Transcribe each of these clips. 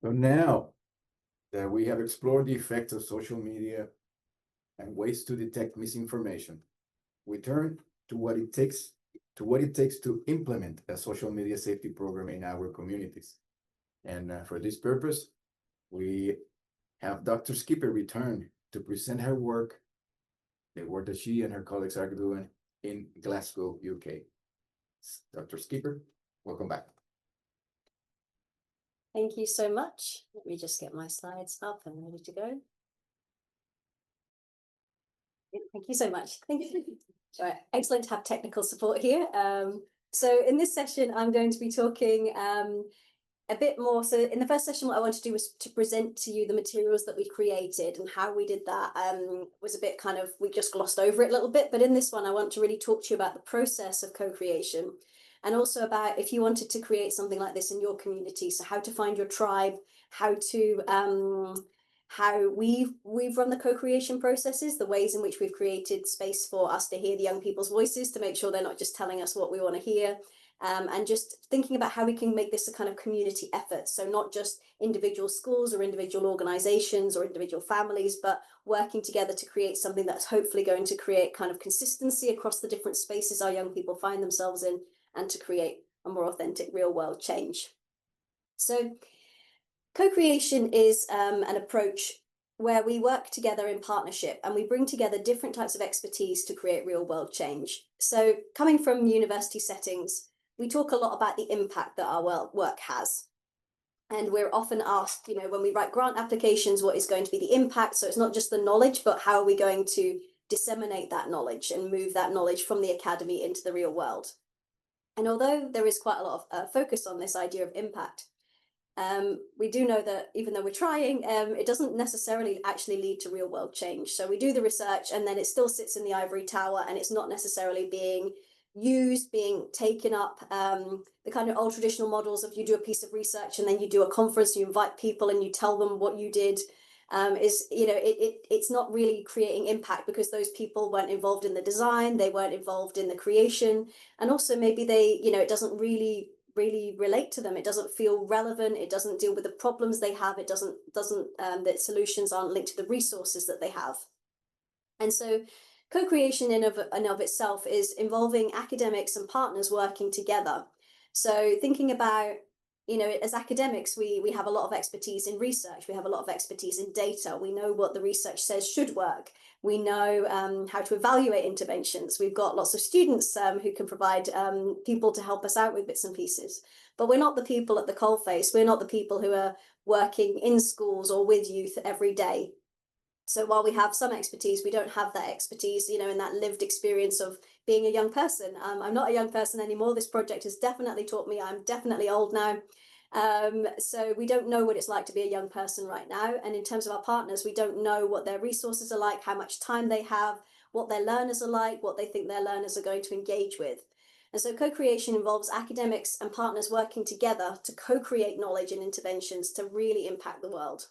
So now that we have explored the effects of social media and ways to detect misinformation, we turn to what it takes to implement a social media safety program in our communities. And for this purpose, we have Dr. Skipper return to present her work, the work that she and her colleagues are doing in Glasgow, UK. Dr. Skipper, welcome back. Thank you so much. Let me just get my slides up and ready to go. Thank you so much. Thank you. All right. Excellent to have technical support here. So in this session, I'm going to be talking a bit more. So in the first session, what I wanted to do was to present to you the materials that we created, and how we did that was a bit kind of, we just glossed over it a little bit. But in this one, I want to really talk to you about the process of co-creation, and also about if you wanted to create something like this in your community. So how to find your tribe, how we've run the co-creation processes, the ways in which we've created space for us to hear the young people's voices, to make sure they're not just telling us what we want to hear. And just thinking about how we can make this a kind of community effort. So not just individual schools or individual organizations or individual families, but working together to create something that's hopefully going to create kind of consistency across the different spaces our young people find themselves in, and to create a more authentic real world change. So co-creation is an approach where we work together in partnership, and we bring together different types of expertise to create real world change. So coming from university settings, we talk a lot about the impact that our work has. And we're often asked, you know, when we write grant applications, what is going to be the impact? So it's not just the knowledge, but how are we going to disseminate that knowledge and move that knowledge from the academy into the real world? And although there is quite a lot of focus on this idea of impact, we do know that even though we're trying, it doesn't necessarily actually lead to real world change. So we do the research, and then it still sits in the ivory tower, and it's not necessarily being used, being taken up. The kind of old traditional models of you do a piece of research and then you do a conference, you invite people and you tell them what you did, is, you know, it's not really creating impact, because those people weren't involved in the design, they weren't involved in the creation, and also maybe they, you know, it doesn't really relate to them, it doesn't feel relevant, it doesn't deal with the problems they have, it doesn't that solutions aren't linked to the resources that they have. And so co-creation in of itself is involving academics and partners working together. So thinking about, you know, as academics, we have a lot of expertise in research, we have a lot of expertise in data, we know what the research says should work, we know how to evaluate interventions, we've got lots of students who can provide people to help us out with bits and pieces. But we're not the people at the coalface, we're not the people who are working in schools or with youth every day. So while we have some expertise, we don't have that expertise, you know, in that lived experience of being a young person. I'm not a young person anymore. This project has definitely taught me I'm definitely old now. So we don't know what it's like to be a young person right now. And in terms of our partners, we don't know what their resources are like, how much time they have, what their learners are like, what they think their learners are going to engage with. And so co-creation involves academics and partners working together to co-create knowledge and interventions to really impact the world.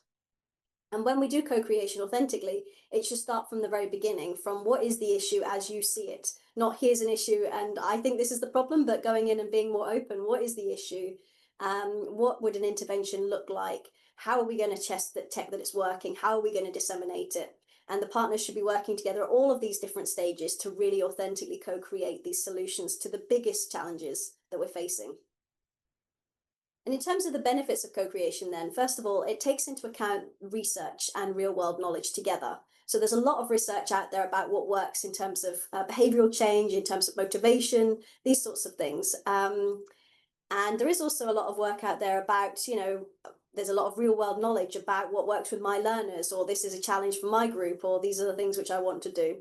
And when we do co-creation authentically, it should start from the very beginning, from what is the issue as you see it, not here's an issue and I think this is the problem, but going in and being more open. What is the issue? What would an intervention look like? How are we going to check that it's working? How are we going to disseminate it? And the partners should be working together at all of these different stages to really authentically co-create these solutions to the biggest challenges that we're facing. And in terms of the benefits of co-creation then, first of all, it takes into account research and real world knowledge together. So there's a lot of research out there about what works in terms of behavioral change, in terms of motivation, these sorts of things. And there is also a lot of work out there about, you know, there's a lot of real world knowledge about what works with my learners, or this is a challenge for my group, or these are the things which I want to do.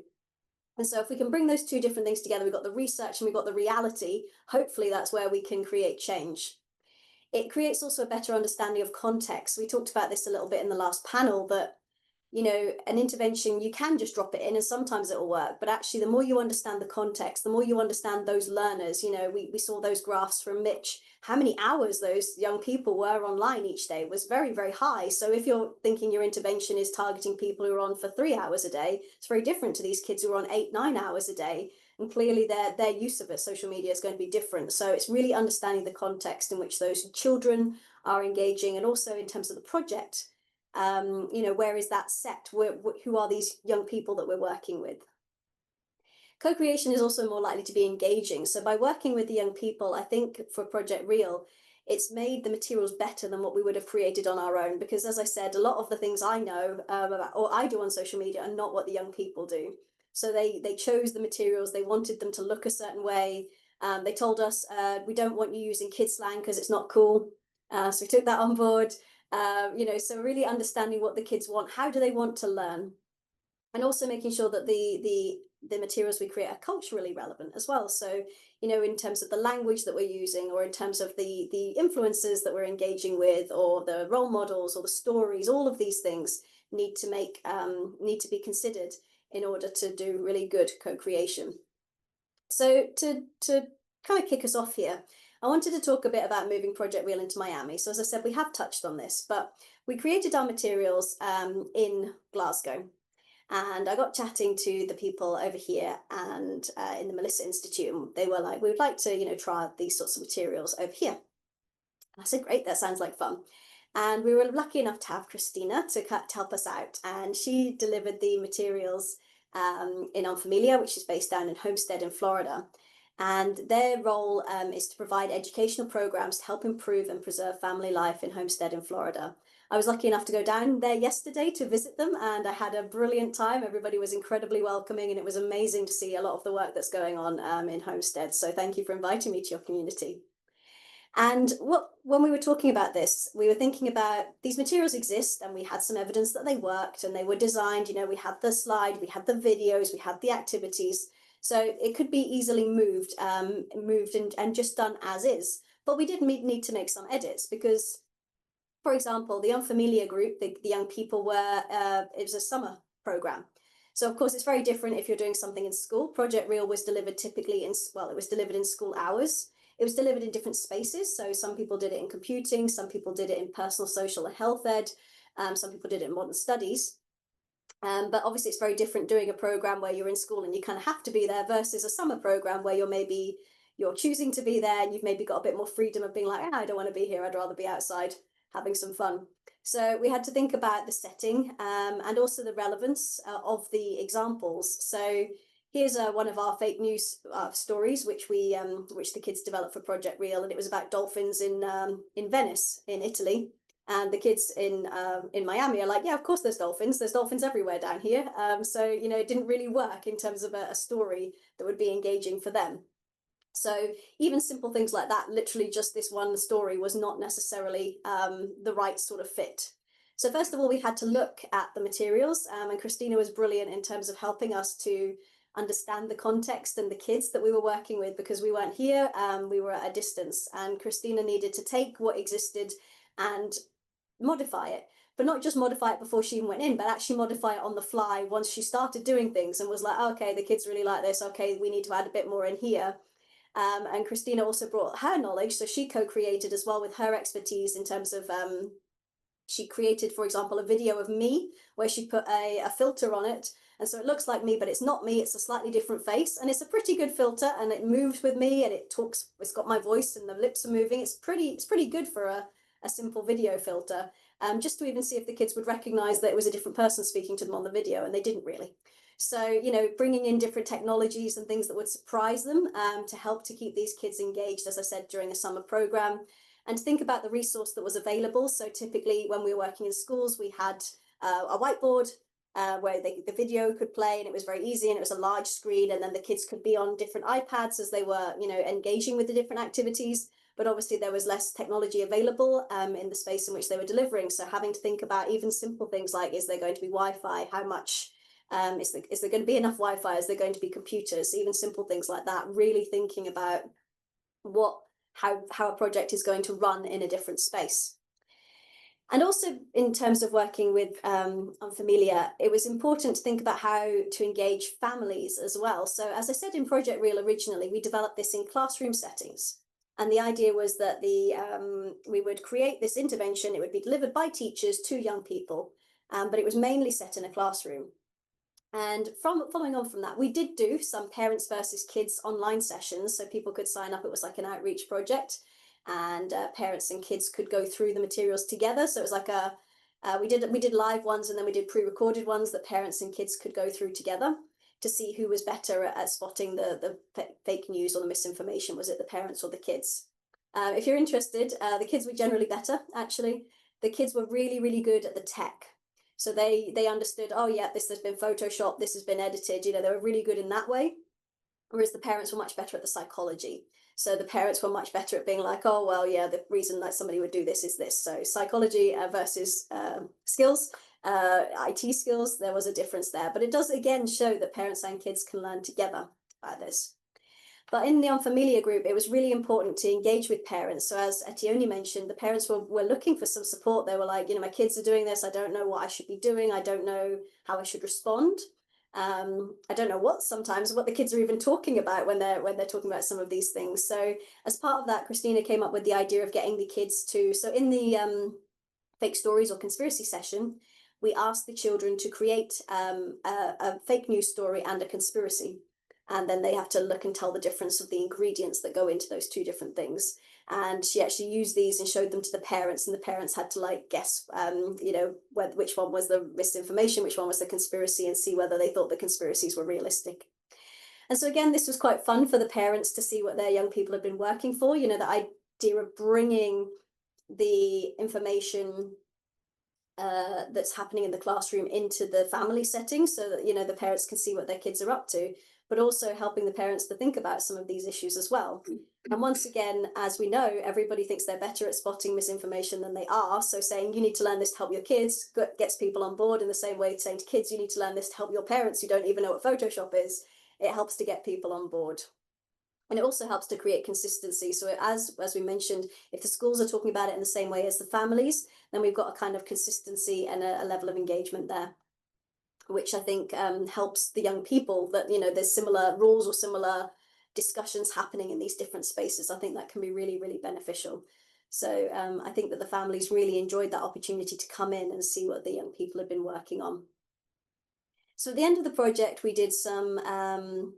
And so if we can bring those two different things together, we've got the research and we've got the reality, hopefully that's where we can create change. It creates also a better understanding of context. We talked about this a little bit in the last panel, that, you know, an intervention, you can just drop it in and sometimes it will work. But actually, the more you understand the context, the more you understand those learners. You know, we saw those graphs from Mitch. How many hours those young people were online each day was very, very high. So if you're thinking your intervention is targeting people who are on for 3 hours a day, it's very different to these kids who are on 8, 9 hours a day. And clearly their use of social media is going to be different. So it's really understanding the context in which those children are engaging, and also in terms of the project, you know, where is that set? Who are these young people that we're working with? Co-creation is also more likely to be engaging. So by working with the young people, I think for Project Real, it's made the materials better than what we would have created on our own. Because as I said, a lot of the things I know about, or I do on social media, are not what the young people do. So they chose the materials, they wanted them to look a certain way. They told us, we don't want you using kid slang because it's not cool. So we took that on board. You know, so really understanding what the kids want, how do they want to learn? And also making sure that the materials we create are culturally relevant as well. So, you know, in terms of the language that we're using, or in terms of the influences that we're engaging with, or the role models, or the stories, all of these things need to be considered in order to do really good co-creation. So to kind of kick us off here, I wanted to talk a bit about moving Project Real into Miami. So as I said, we have touched on this, but we created our materials in Glasgow. And I got chatting to the people over here and in the Melissa Institute, and they were like, we would like to, you know, try these sorts of materials over here. And I said, great, that sounds like fun. And we were lucky enough to have Christina to help us out. And she delivered the materials in Unfamiliar, which is based down in Homestead in Florida. And their role is to provide educational programs to help improve and preserve family life in Homestead in Florida. I was lucky enough to go down there yesterday to visit them, and I had a brilliant time. Everybody was incredibly welcoming, and it was amazing to see a lot of the work that's going on in Homestead. So thank you for inviting me to your community. And when we were talking about this, we were thinking about these materials exist, and we had some evidence that they worked and they were designed. You know, we had the slide, we had the videos, we had the activities. So it could be easily moved and just done as is. But we did need to make some edits because, for example, the Unfamiliar group, the young people were, it was a summer program. So of course, it's very different if you're doing something in school. Project Real was delivered typically in, well, it was delivered in school hours. It was delivered in different spaces. So some people did it in computing, some people did it in personal, social, and health ed. Some people did it in modern studies. But obviously it's very different doing a program where you're in school and you kind of have to be there versus a summer program where you're choosing to be there, and you've maybe got a bit more freedom of being like, I don't want to be here, I'd rather be outside having some fun. So we had to think about the setting and also the relevance of the examples. So here's one of our fake news stories, which the kids developed for Project Real, and it was about dolphins in Venice, in Italy. And the kids in Miami are like, yeah, of course there's dolphins. There's dolphins everywhere down here. So, you know, it didn't really work in terms of a story that would be engaging for them. So even simple things like that, literally just this one story was not necessarily the right sort of fit. So first of all, we had to look at the materials, and Christina was brilliant in terms of helping us to understand the context and the kids that we were working with, because we weren't here, we were at a distance, and Christina needed to take what existed and modify it, but not just modify it before she even went in, but actually modify it on the fly once she started doing things and was like, okay, the kids really like this, okay, we need to add a bit more in here. And Christina also brought her knowledge, so she co-created as well with her expertise in terms of, she created, for example, a video of me where she put a filter on it, and so it looks like me, but it's not me, it's a slightly different face, and it's a pretty good filter, and it moves with me, and it talks, it's got my voice, and the lips are moving. It's pretty good for a simple video filter, just to even see if the kids would recognize that it was a different person speaking to them on the video, and they didn't really. So, you know, bringing in different technologies and things that would surprise them to help to keep these kids engaged, as I said, during a summer program, and to think about the resource that was available. So typically when we were working in schools, we had a whiteboard where the video could play, and it was very easy, and it was a large screen, and then the kids could be on different iPads as they were, you know, engaging with the different activities. But obviously there was less technology available in the space in which they were delivering. So having to think about even simple things like, is there going to be Wi-Fi? How much? Is there going to be enough Wi-Fi? Is there going to be computers? Even simple things like that, really thinking about how a project is going to run in a different space. And also in terms of working with Unfamiliar, it was important to think about how to engage families as well. So as I said in Project Real originally, we developed this in classroom settings. And the idea was that we would create this intervention. It would be delivered by teachers to young people, but it was mainly set in a classroom. And following on from that, we did do some parents versus kids online sessions, so people could sign up. It was like an outreach project. and parents and kids could go through the materials together. So it was like we did live ones, and then we did pre-recorded ones that parents and kids could go through together to see who was better at spotting the fake news or the misinformation. Was it the parents or the kids? If you're interested, the kids were generally better, actually. The kids were really, really good at the tech. So they understood, oh yeah, this has been photoshopped, this has been edited, you know, they were really good in that way. Whereas the parents were much better at the psychology. So the parents were much better at being like, oh, well, yeah, the reason that somebody would do this is this. So psychology versus skills, IT skills, there was a difference there. But it does, again, show that parents and kids can learn together about this. But in the Unfamiliar group, it was really important to engage with parents. So as Etiony mentioned, the parents were looking for some support. They were like, you know, my kids are doing this. I don't know what I should be doing. I don't know how I should respond. I don't know sometimes what the kids are even talking about when they're talking about some of these things. So as part of that, Christina came up with the idea of getting the kids to, so in the fake stories or conspiracy session, we asked the children to create a fake news story and a conspiracy. And then they have to look and tell the difference of the ingredients that go into those two different things. And she actually used these and showed them to the parents, and the parents had to like guess, you know, which one was the misinformation, which one was the conspiracy, and see whether they thought the conspiracies were realistic. And so again, this was quite fun for the parents to see what their young people had been working for. You know, the idea of bringing the information that's happening in the classroom into the family setting, so that, you know, the parents can see what their kids are up to, but also helping the parents to think about some of these issues as well. And once again, as we know, everybody thinks they're better at spotting misinformation than they are. So saying you need to learn this to help your kids gets people on board, in the same way saying to kids you need to learn this to help your parents who don't even know what Photoshop is. It helps to get people on board. And it also helps to create consistency. So as we mentioned, if the schools are talking about it in the same way as the families, then we've got a kind of consistency and a level of engagement there, which I think helps the young people, that, you know, there's similar rules or similar discussions happening in these different spaces. I think that can be really, really beneficial. So I think that the families really enjoyed that opportunity to come in and see what the young people had been working on. So at the end of the project, we did some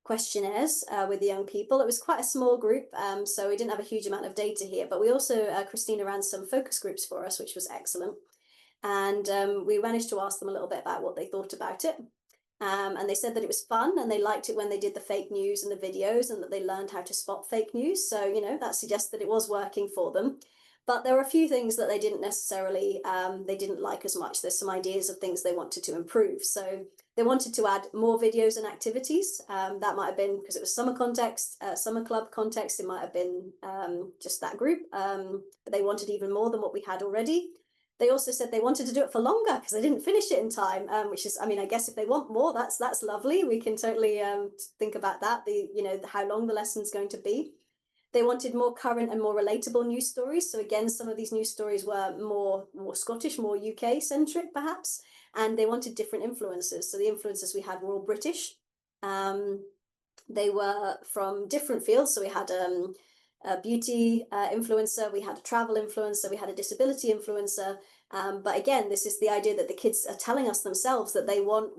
questionnaires with the young people. It was quite a small group, so we didn't have a huge amount of data here, but we also, Christina ran some focus groups for us, which was excellent. And we managed to ask them a little bit about what they thought about it. And they said that it was fun, and they liked it when they did the fake news and the videos, and that they learned how to spot fake news. So, you know, that suggests that it was working for them. But there were a few things that they didn't necessarily, they didn't like as much. There's some ideas of things they wanted to improve. So they wanted to add more videos and activities. That might have been because it was summer context, summer club context. It might have been just that group. But they wanted even more than what we had already. They also said they wanted to do it for longer because they didn't finish it in time, which is, I mean, I guess if they want more, that's lovely. We can totally think about that, you know, how long the lesson's going to be. They wanted more current and more relatable news stories. So again, some of these news stories were more Scottish, more UK centric perhaps, and they wanted different influencers. So the influencers we had were all British. They were from different fields. So we had a beauty influencer, we had a travel influencer, we had a disability influencer. But again, this is the idea that the kids are telling us themselves that they want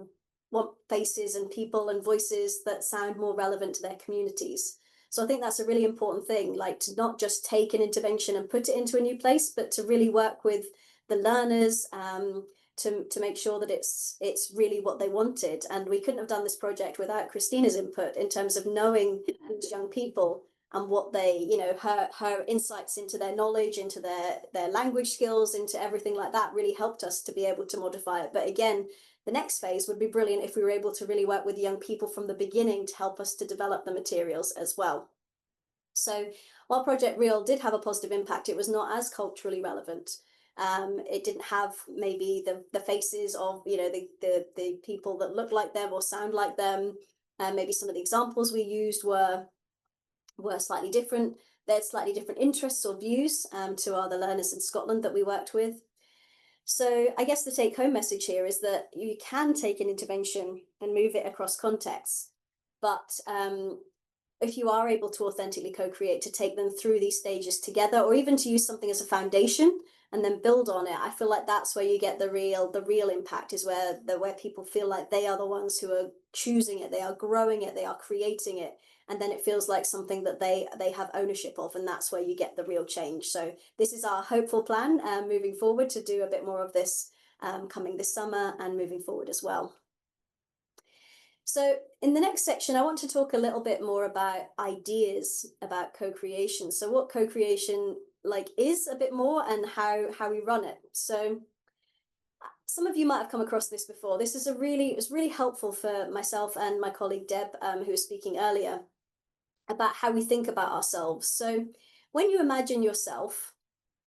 faces and people and voices that sound more relevant to their communities. So I think that's a really important thing, like to not just take an intervention and put it into a new place, but to really work with the learners to make sure that it's really what they wanted. And we couldn't have done this project without Christina's input in terms of knowing these young people and what they, you know, her insights into their knowledge, into their language skills, into everything like that really helped us to be able to modify it. But again, the next phase would be brilliant if we were able to really work with young people from the beginning to help us to develop the materials as well. So while Project Real did have a positive impact, it was not as culturally relevant. It didn't have maybe the faces of, you know, the people that look like them or sound like them. Maybe some of the examples we used were slightly different. They had slightly different interests or views to other learners in Scotland that we worked with. So I guess the take-home message here is that you can take an intervention and move it across contexts, but if you are able to authentically co-create, to take them through these stages together, or even to use something as a foundation and then build on it, I feel like that's where you get the real impact, is where people feel like they are the ones who are choosing it, they are growing it, they are creating it, and then it feels like something that they have ownership of, and that's where you get the real change. So this is our hopeful plan moving forward, to do a bit more of this coming this summer and moving forward as well. So in the next section, I want to talk a little bit more about ideas about co-creation. So what co-creation is a bit more, and how we run it. So some of you might have come across this before. This is it was really helpful for myself and my colleague Deb, who was speaking earlier, about how we think about ourselves. So when you imagine yourself,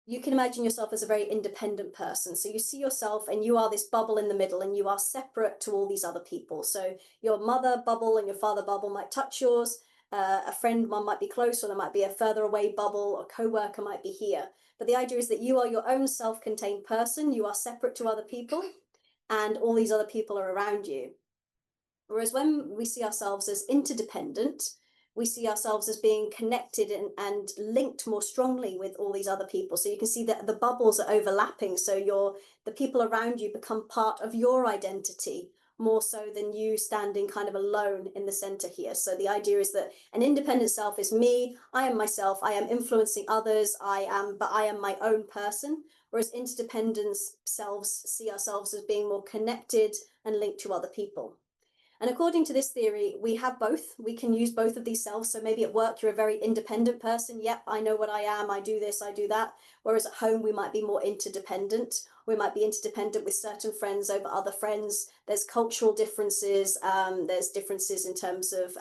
you can imagine yourself as a very independent person. So you see yourself and you are this bubble in the middle, and you are separate to all these other people. So your mother bubble and your father bubble might touch yours. A friend one might be close, or there might be a further away bubble, a co-worker might be here. But the idea is that you are your own self-contained person. You are separate to other people, and all these other people are around you. Whereas when we see ourselves as interdependent, we see ourselves as being connected and linked more strongly with all these other people. So you can see that the bubbles are overlapping. So the people around you become part of your identity, more so than you standing kind of alone in the center here. So the idea is that an independent self is me, I am myself, I am influencing others, but I am my own person. Whereas interdependent selves see ourselves as being more connected and linked to other people. And according to this theory, we have both. We can use both of these selves. So maybe at work, you're a very independent person. Yep, I know what I am. I do this, I do that. Whereas at home, we might be more interdependent. We might be interdependent with certain friends over other friends. There's cultural differences. There's differences in terms of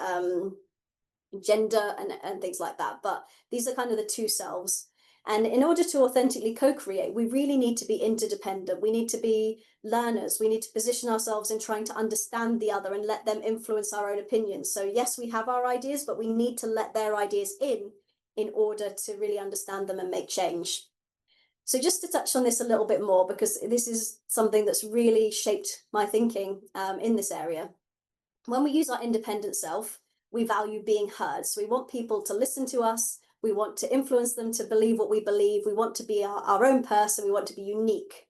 gender and things like that. But these are kind of the two selves. And in order to authentically co-create, we really need to be interdependent. We need to be learners. We need to position ourselves in trying to understand the other and let them influence our own opinions. So yes, we have our ideas, but we need to let their ideas in order to really understand them and make change. So just to touch on this a little bit more, because this is something that's really shaped my thinking in this area. When we use our independent self, we value being heard. So we want people to listen to us. We want to influence them to believe what we believe. We want to be our own person. We want to be unique.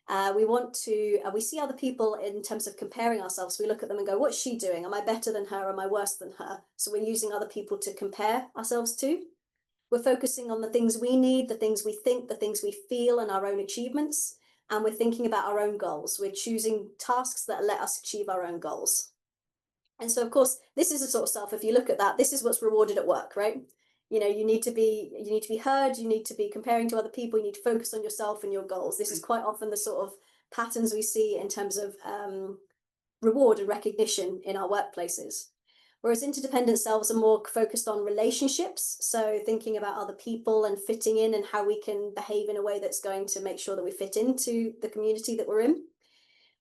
We see other people in terms of comparing ourselves. We look at them and go, what's she doing? Am I better than her? Am I worse than her? So we're using other people to compare ourselves to. We're focusing on the things we need, the things we think, the things we feel, and our own achievements. And we're thinking about our own goals. We're choosing tasks that let us achieve our own goals. And so, of course, this is a sort of self, if you look at that, this is what's rewarded at work, right? You need to be heard, you need to be comparing to other people, you need to focus on yourself and your goals. This is quite often the sort of patterns we see in terms of reward and recognition in our workplaces. Whereas interdependent selves are more focused on relationships. So thinking about other people and fitting in, and how we can behave in a way that's going to make sure that we fit into the community that we're in.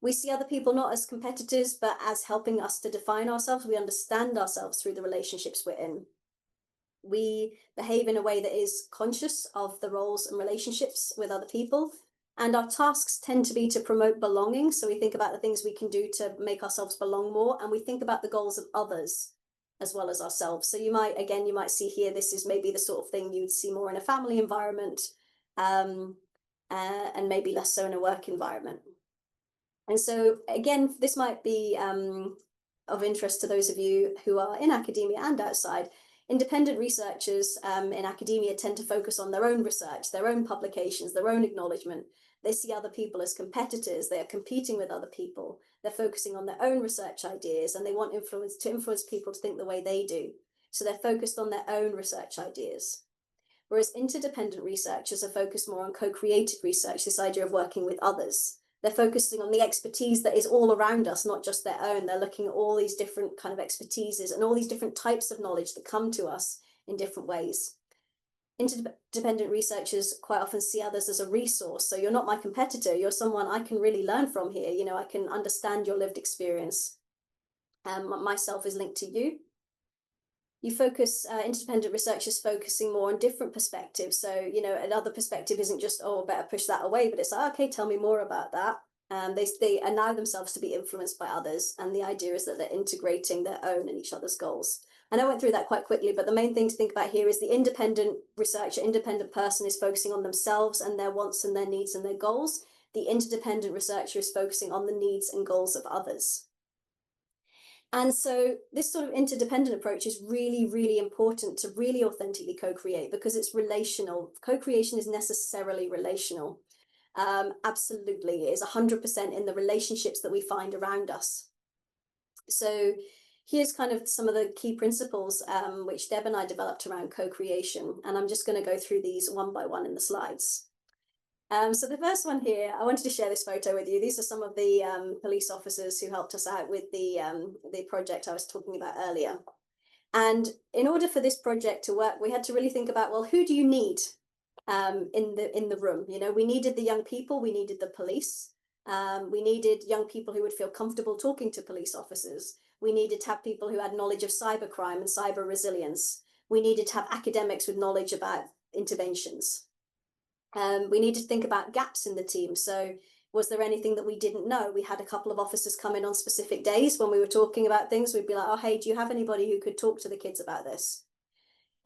We see other people not as competitors, but as helping us to define ourselves. We understand ourselves through the relationships we're in. We behave in a way that is conscious of the roles and relationships with other people. And our tasks tend to be to promote belonging. So we think about the things we can do to make ourselves belong more. And we think about the goals of others as well as ourselves. So you might see here, this is maybe the sort of thing you would see more in a family environment, and maybe less so in a work environment. And so again, this might be of interest to those of you who are in academia and outside. Independent researchers in academia tend to focus on their own research, their own publications, their own acknowledgement. They see other people as competitors. They are competing with other people. They're focusing on their own research ideas, and they want to influence people to think the way they do. So they're focused on their own research ideas. Whereas interdependent researchers are focused more on co-created research, this idea of working with others. They're focusing on the expertise that is all around us, not just their own. They're looking at all these different kind of expertises and all these different types of knowledge that come to us in different ways. Interdependent researchers quite often see others as a resource. So you're not my competitor, you're someone I can really learn from here. I can understand your lived experience. Myself is linked to you. Interdependent researchers focusing more on different perspectives. So, another perspective isn't just, oh, I better push that away, but it's like, okay, tell me more about that. They allow themselves to be influenced by others. And the idea is that they're integrating their own and each other's goals. And I went through that quite quickly, but the main thing to think about here is the independent researcher, independent person is focusing on themselves and their wants and their needs and their goals. The interdependent researcher is focusing on the needs and goals of others. And so this sort of interdependent approach is really, really important to really authentically co-create, because it's relational. Co-creation is necessarily relational. Absolutely, it is 100% in the relationships that we find around us. So here's kind of some of the key principles which Deb and I developed around co-creation. And I'm just going to go through these one by one in the slides. So the first one here, I wanted to share this photo with you. These are some of the police officers who helped us out with the project I was talking about earlier. And in order for this project to work, we had to really think about, well, who do you need in the room? You know, we needed the young people, we needed the police, we needed young people who would feel comfortable talking to police officers. We needed to have people who had knowledge of cybercrime and cyber resilience. We needed to have academics with knowledge about interventions. We needed to think about gaps in the team. So was there anything that we didn't know? We had a couple of officers come in on specific days when we were talking about things. We'd be like, oh, hey, do you have anybody who could talk to the kids about this?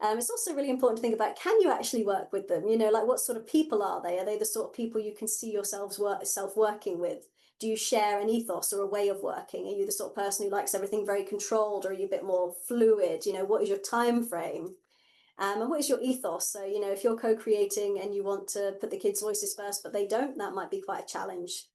It's also really important to think about, can you actually work with them? You know, like what sort of people are they? Are they the sort of people you can see yourselves working with? Do you share an ethos or a way of working? Are you the sort of person who likes everything very controlled, or are you a bit more fluid? You know, what is your time frame? And what is your ethos? So, you know, if you're co-creating and you want to put the kids' voices first, but they don't, that might be quite a challenge.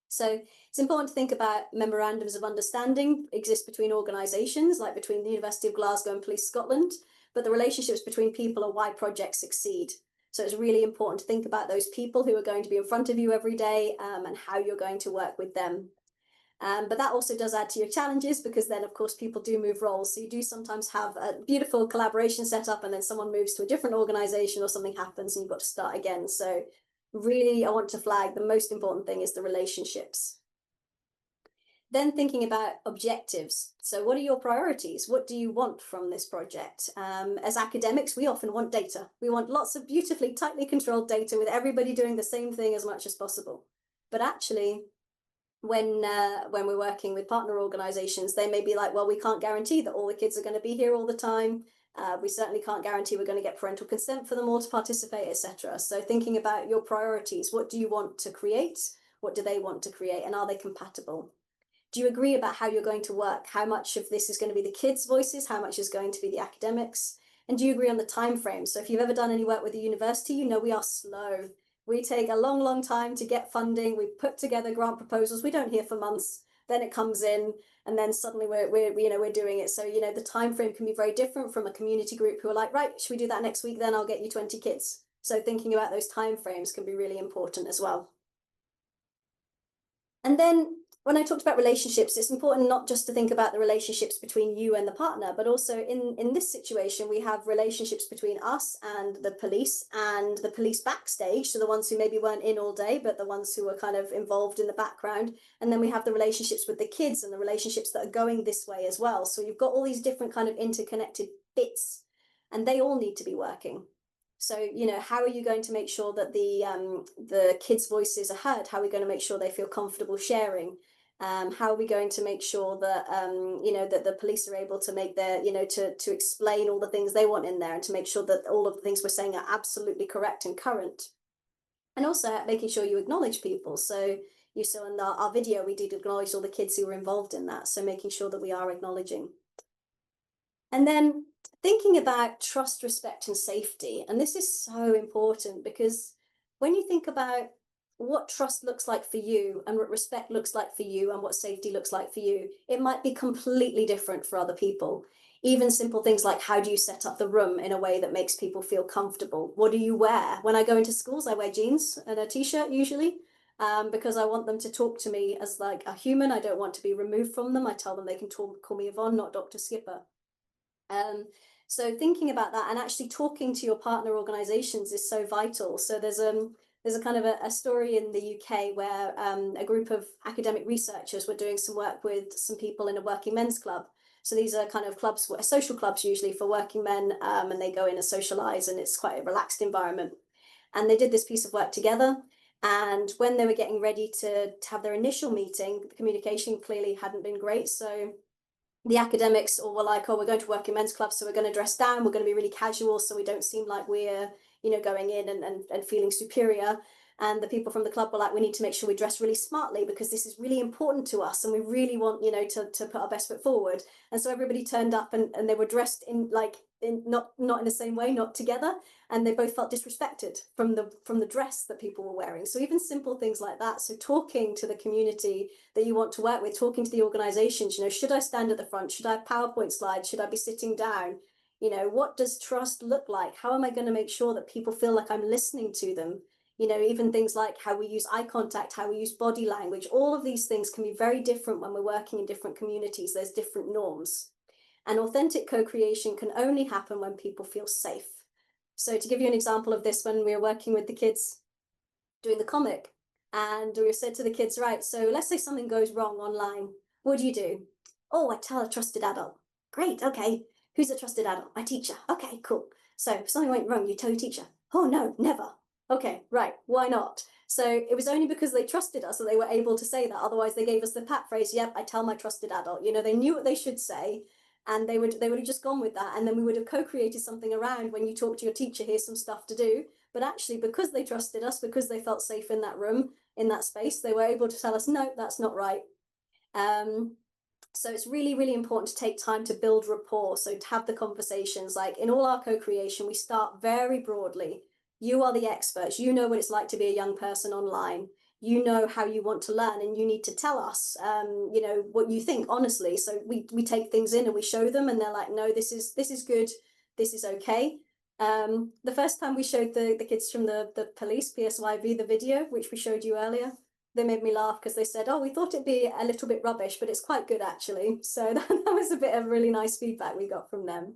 So it's important to think about memorandums of understanding exist between organisations, like between the University of Glasgow and Police Scotland, but the relationships between people are why projects succeed. So it's really important to think about those people who are going to be in front of you every day and how you're going to work with them. But that also does add to your challenges, because then, of course, people do move roles. So you do sometimes have a beautiful collaboration set up and then someone moves to a different organisation or something happens and you've got to start again. So really, I want to flag the most important thing is the relationships. Then thinking about objectives. So what are your priorities? What do you want from this project? As academics, we often want data. We want lots of beautifully, tightly controlled data with everybody doing the same thing as much as possible. But actually, when we're working with partner organizations, they may be like, well, we can't guarantee that all the kids are going to be here all the time. We certainly can't guarantee we're going to get parental consent for them all to participate, etc. So thinking about your priorities, what do you want to create? What do they want to create? And are they compatible? Do you agree about how you're going to work? How much of this is going to be the kids' voices? How much is going to be the academics? And do you agree on the time frame? So if you've ever done any work with the university, you know we are slow. We take a long, long time to get funding. We put together grant proposals. We don't hear for months. Then it comes in, and then suddenly we're doing it. So you know the time frame can be very different from a community group who are like, right, should we do that next week? Then I'll get you 20 kids. So thinking about those time frames can be really important as well. And then when I talked about relationships, it's important not just to think about the relationships between you and the partner, but also in this situation, we have relationships between us and the police backstage. So the ones who maybe weren't in all day, but the ones who were kind of involved in the background. And then we have the relationships with the kids and the relationships that are going this way as well. So you've got all these different kind of interconnected bits, and they all need to be working. So, you know, how are you going to make sure that the kids' voices are heard? How are we going to make sure they feel comfortable sharing? How are we going to make sure that, you know, that the police are able to make their, you know, to explain all the things they want in there, and to make sure that all of the things we're saying are absolutely correct and current. And also making sure you acknowledge people. So you saw in our video, we did acknowledge all the kids who were involved in that. So making sure that we are acknowledging. And then thinking about trust, respect, and safety. And this is so important, because when you think about what trust looks like for you and what respect looks like for you and what safety looks like for you, it might be completely different for other people. Even simple things like, how do you set up the room in a way that makes people feel comfortable? What do you wear? When I go into schools, I wear jeans and a t-shirt usually, because I want them to talk to me as like a human. I don't want to be removed from them. I tell them they can call me Yvonne, not Dr. Skipper. So thinking about that and actually talking to your partner organizations is so vital. So there's a kind of a story in the UK where a group of academic researchers were doing some work with some people in a working men's club. So these are kind of clubs, social clubs usually for working men, and they go in and socialize, and it's quite a relaxed environment. And they did this piece of work together. And when they were getting ready to have their initial meeting, the communication clearly hadn't been great. So the academics or were like, oh, we're going to work in men's clubs, so we're going to dress down, we're going to be really casual, so we don't seem like we're, you know, going in and feeling superior. And the people from the club were like, we need to make sure we dress really smartly because this is really important to us and we really want, you know, to put our best foot forward. And so everybody turned up and they were dressed in like in not in the same way, not together, and they both felt disrespected from the dress that people were wearing. So even simple things like that. So talking to the community that you want to work with, talking to the organizations, you know, should I stand at the front? Should I have PowerPoint slides? Should I be sitting down? You know, what does trust look like? How am I going to make sure that people feel like I'm listening to them? You know, even things like how we use eye contact, how we use body language, all of these things can be very different when we're working in different communities. There's different norms. And authentic co-creation can only happen when people feel safe. So to give you an example of this, when we were working with the kids doing the comic, and we said to the kids, right, so let's say something goes wrong online. What do? Oh, I tell a trusted adult. Great, okay. Who's a trusted adult? My teacher. Okay, cool. So if something went wrong, you tell your teacher. Oh, no, never. Okay, right, why not? So it was only because they trusted us that they were able to say that. Otherwise, they gave us the pat phrase, yep, I tell my trusted adult. You know, they knew what they should say, and they would have just gone with that. And then we would have co-created something around when you talk to your teacher, here's some stuff to do. But actually, because they trusted us, because they felt safe in that room, in that space, they were able to tell us, no, that's not right. So it's really, really important to take time to build rapport. So to have the conversations, like in all our co-creation, we start very broadly. You are the experts. You know what it's like to be a young person online. You know how you want to learn, and you need to tell us, you know, what you think honestly. So we take things in and we show them, and they're like, no, this is good. This is okay. The first time we showed the kids from the police, PSYV, the video, which we showed you earlier, they made me laugh because they said, oh, we thought it'd be a little bit rubbish, but it's quite good actually. So that was a bit of really nice feedback we got from them.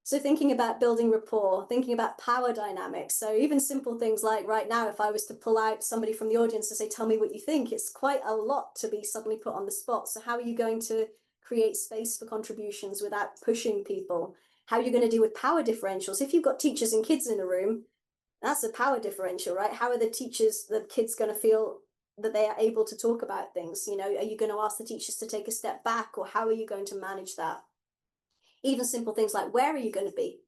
So thinking about building rapport, thinking about power dynamics. So even simple things like right now, if I was to pull out somebody from the audience to say, tell me what you think, it's quite a lot to be suddenly put on the spot. So how are you going to create space for contributions without pushing people? How are you going to deal with power differentials? If you've got teachers and kids in a room, that's a power differential, right? How are the kids going to feel that they are able to talk about things? You know, are you going to ask the teachers to take a step back, or how are you going to manage that? Even simple things like, where are you going to be?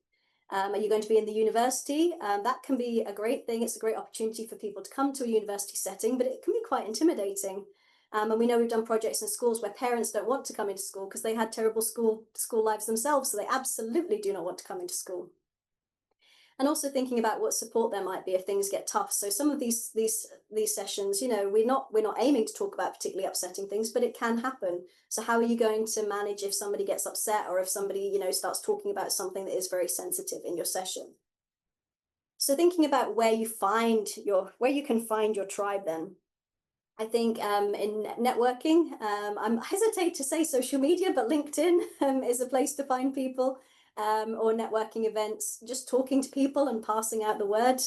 Are you going to be in the university? That can be a great thing. It's a great opportunity for people to come to a university setting, but it can be quite intimidating. And we know we've done projects in schools where parents don't want to come into school because they had terrible school lives themselves, so they absolutely do not want to come into school. And also thinking about what support there might be if things get tough. So some of these sessions, you know, we're not aiming to talk about particularly upsetting things, but it can happen. So how are you going to manage if somebody gets upset, or if somebody, you know, starts talking about something that is very sensitive in your session? So thinking about where you can find your tribe then. I think in networking, I hesitate to say social media, but LinkedIn is a place to find people, or networking events, just talking to people and passing out the word,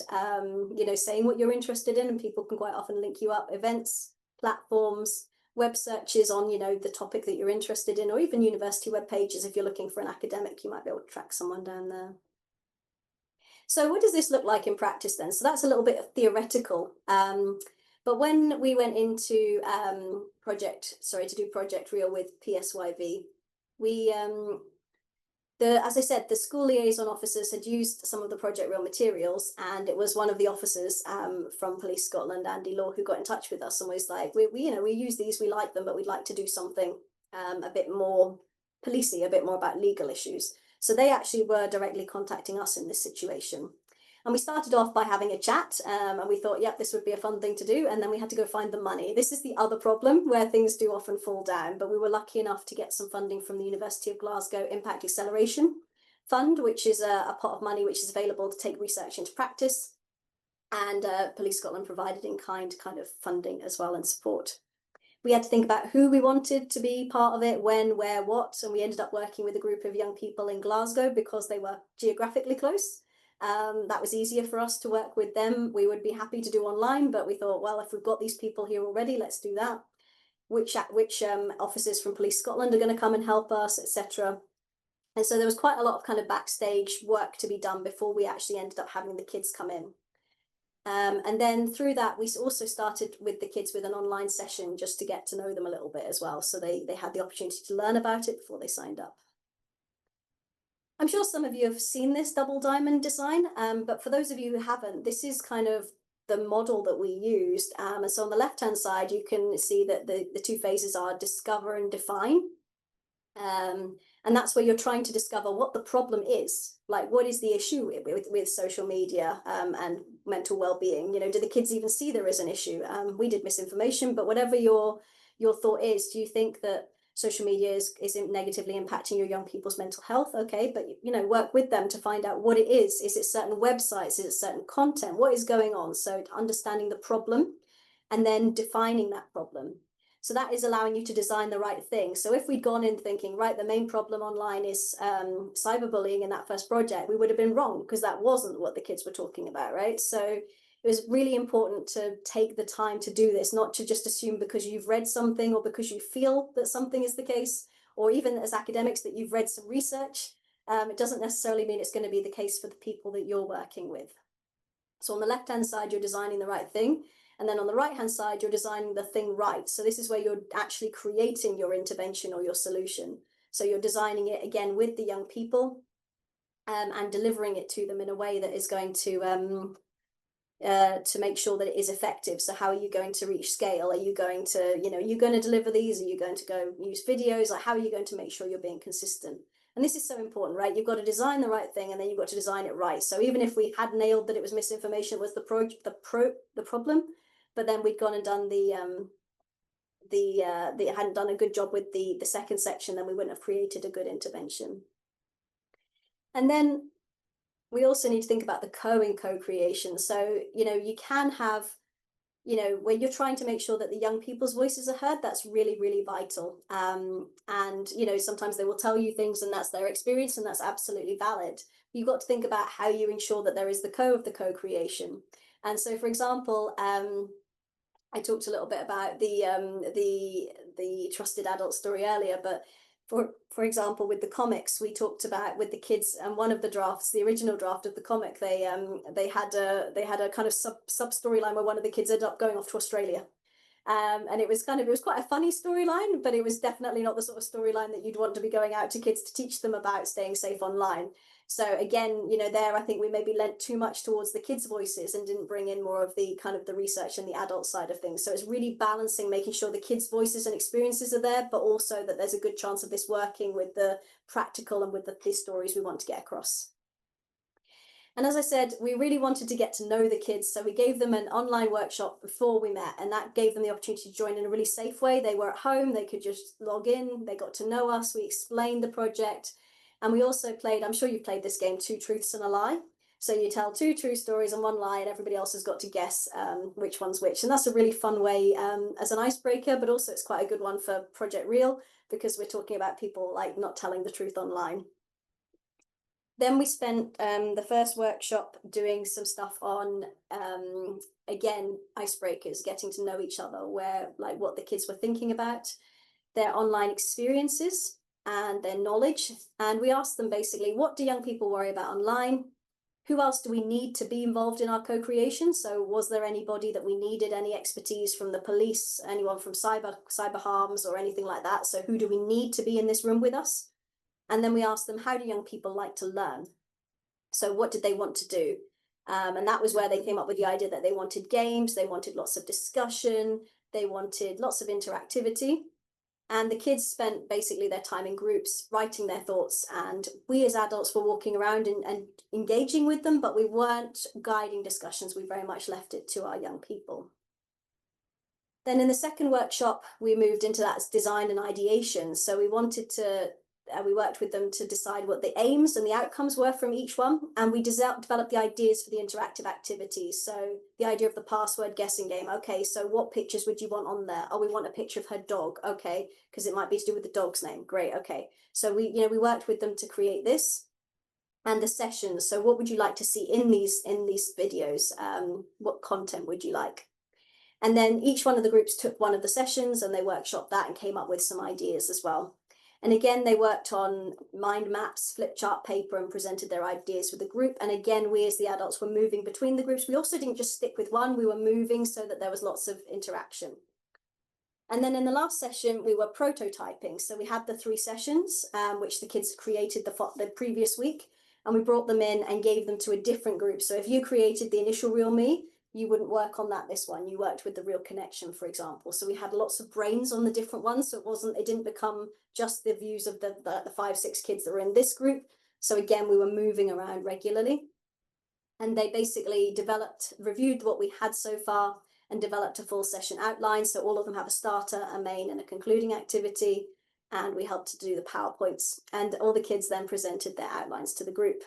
you know, saying what you're interested in, and people can quite often link you up. Events, platforms, web searches on, you know, the topic that you're interested in, or even university web pages. If you're looking for an academic, you might be able to track someone down there. So what does this look like in practice then? So that's a little bit of theoretical. But when we went into to do Project Real with PSYV, we, as I said, the school liaison officers had used some of the Project Real materials, and it was one of the officers from Police Scotland, Andy Law, who got in touch with us and was like, we use these, we like them, but we'd like to do something a bit more policey, a bit more about legal issues. So they actually were directly contacting us in this situation. And we started off by having a chat, and we thought, yep, this would be a fun thing to do. And then we had to go find the money. This is the other problem where things do often fall down. But we were lucky enough to get some funding from the University of Glasgow Impact Acceleration Fund, which is a pot of money which is available to take research into practice. And Police Scotland provided in-kind kind of funding as well and support. We had to think about who we wanted to be part of it, when, where, what. And we ended up working with a group of young people in Glasgow because they were geographically close. That was easier for us to work with them. We would be happy to do online, but we thought, well, if we've got these people here already, let's do that. Which officers from Police Scotland are going to come and help us, etc. And so there was quite a lot of kind of backstage work to be done before we actually ended up having the kids come in. And then through that, we also started with the kids with an online session just to get to know them a little bit as well. So they had the opportunity to learn about it before they signed up. I'm sure some of you have seen this double diamond design, but for those of you who haven't, this is kind of the model that we used. And so on the left-hand side, you can see that the two phases are discover and define. And that's where you're trying to discover what the problem is. Like, what is the issue with social media and mental well-being? You know, do the kids even see there is an issue? We did misinformation, but whatever your thought is, do you think that social media is negatively impacting your young people's mental health? Okay, but you know, work with them to find out what it is. Is it certain websites? Is it certain content? What is going on? So understanding the problem and then defining that problem. So that is allowing you to design the right thing. So if we'd gone in thinking, right, the main problem online is cyberbullying in that first project, we would have been wrong because that wasn't what the kids were talking about, right? So it was really important to take the time to do this, not to just assume because you've read something or because you feel that something is the case, or even as academics that you've read some research. It doesn't necessarily mean it's going to be the case for the people that you're working with. So on the left-hand side, you're designing the right thing. And then on the right-hand side, you're designing the thing right. So this is where you're actually creating your intervention or your solution. So you're designing it again with the young people and delivering it to them in a way that is going to make sure that it is effective. So how are you going to reach scale? Are you going to, you know, you're going to deliver these? Are you going to go use videos? Like, how are you going to make sure you're being consistent? And this is so important, right? You've got to design the right thing, and then you've got to design it right. So even if we had nailed that it was misinformation was the problem, but then we'd gone and done hadn't done a good job with the second section, then we wouldn't have created a good intervention. And then we also need to think about the co-creation. So, you know, you can have, you know, when you're trying to make sure that the young people's voices are heard, that's really, really vital. And, you know, sometimes they will tell you things and that's their experience and that's absolutely valid. You've got to think about how you ensure that there is the co-creation. And so, for example, I talked a little bit about the trusted adult story earlier, but for example, with the comics, we talked about with the kids, and one of the drafts, the original draft of the comic, they had a kind of sub storyline where one of the kids ended up going off to Australia. And it was quite a funny storyline, but it was definitely not the sort of storyline that you'd want to be going out to kids to teach them about staying safe online. So again, you know, there I think we maybe lent too much towards the kids' voices and didn't bring in more of the kind of the research and the adult side of things. So it's really balancing, making sure the kids' voices and experiences are there, but also that there's a good chance of this working with the practical and with the stories we want to get across. And as I said, we really wanted to get to know the kids. So we gave them an online workshop before we met, and that gave them the opportunity to join in a really safe way. They were at home, they could just log in, they got to know us, we explained the project. And we also played, I'm sure you've played this game, Two Truths and a Lie. So you tell two true stories and one lie, and everybody else has got to guess which one's which. And that's a really fun way as an icebreaker, but also it's quite a good one for Project Real, because we're talking about people like not telling the truth online. Then we spent the first workshop doing some stuff on, again, icebreakers, getting to know each other, where like what the kids were thinking about, their online experiences and their knowledge. And we asked them basically, what do young people worry about online? Who else do we need to be involved in our co-creation? So was there anybody that we needed, any expertise from the police, anyone from cyber harms or anything like that? So who do we need to be in this room with us? And then we asked them, how do young people like to learn? So what did they want to do? And that was where they came up with the idea that they wanted games, they wanted lots of discussion, they wanted lots of interactivity. And the kids spent basically their time in groups writing their thoughts, and we as adults were walking around and engaging with them, but we weren't guiding discussions. We very much left it to our young people. Then in the second workshop, we moved into that design and ideation. So we wanted to, we worked with them to decide what the aims and the outcomes were from each one. And we developed the ideas for the interactive activities. So the idea of the password guessing game. Okay, so what pictures would you want on there? Oh, we want a picture of her dog. Okay, because it might be to do with the dog's name. Great, okay. So we worked with them to create this. And the sessions. So what would you like to see in these videos? What content would you like? And then each one of the groups took one of the sessions and they workshopped that and came up with some ideas as well. And again, they worked on mind maps, flip chart paper, and presented their ideas with the group. And again, we as the adults were moving between the groups. We also didn't just stick with one, we were moving so that there was lots of interaction. And then in the last session, we were prototyping. So we had the 3 sessions, which the kids created the previous week, and we brought them in and gave them to a different group. So if you created the initial Real Me, you wouldn't work on this one. You worked with the Real Connection, for example. So we had lots of brains on the different ones. So it didn't become just the views of the 5, 6 kids that were in this group. So again, we were moving around regularly. And they basically reviewed what we had so far and developed a full session outline. So all of them have a starter, a main, and a concluding activity. And we helped to do the PowerPoints. And all the kids then presented their outlines to the group.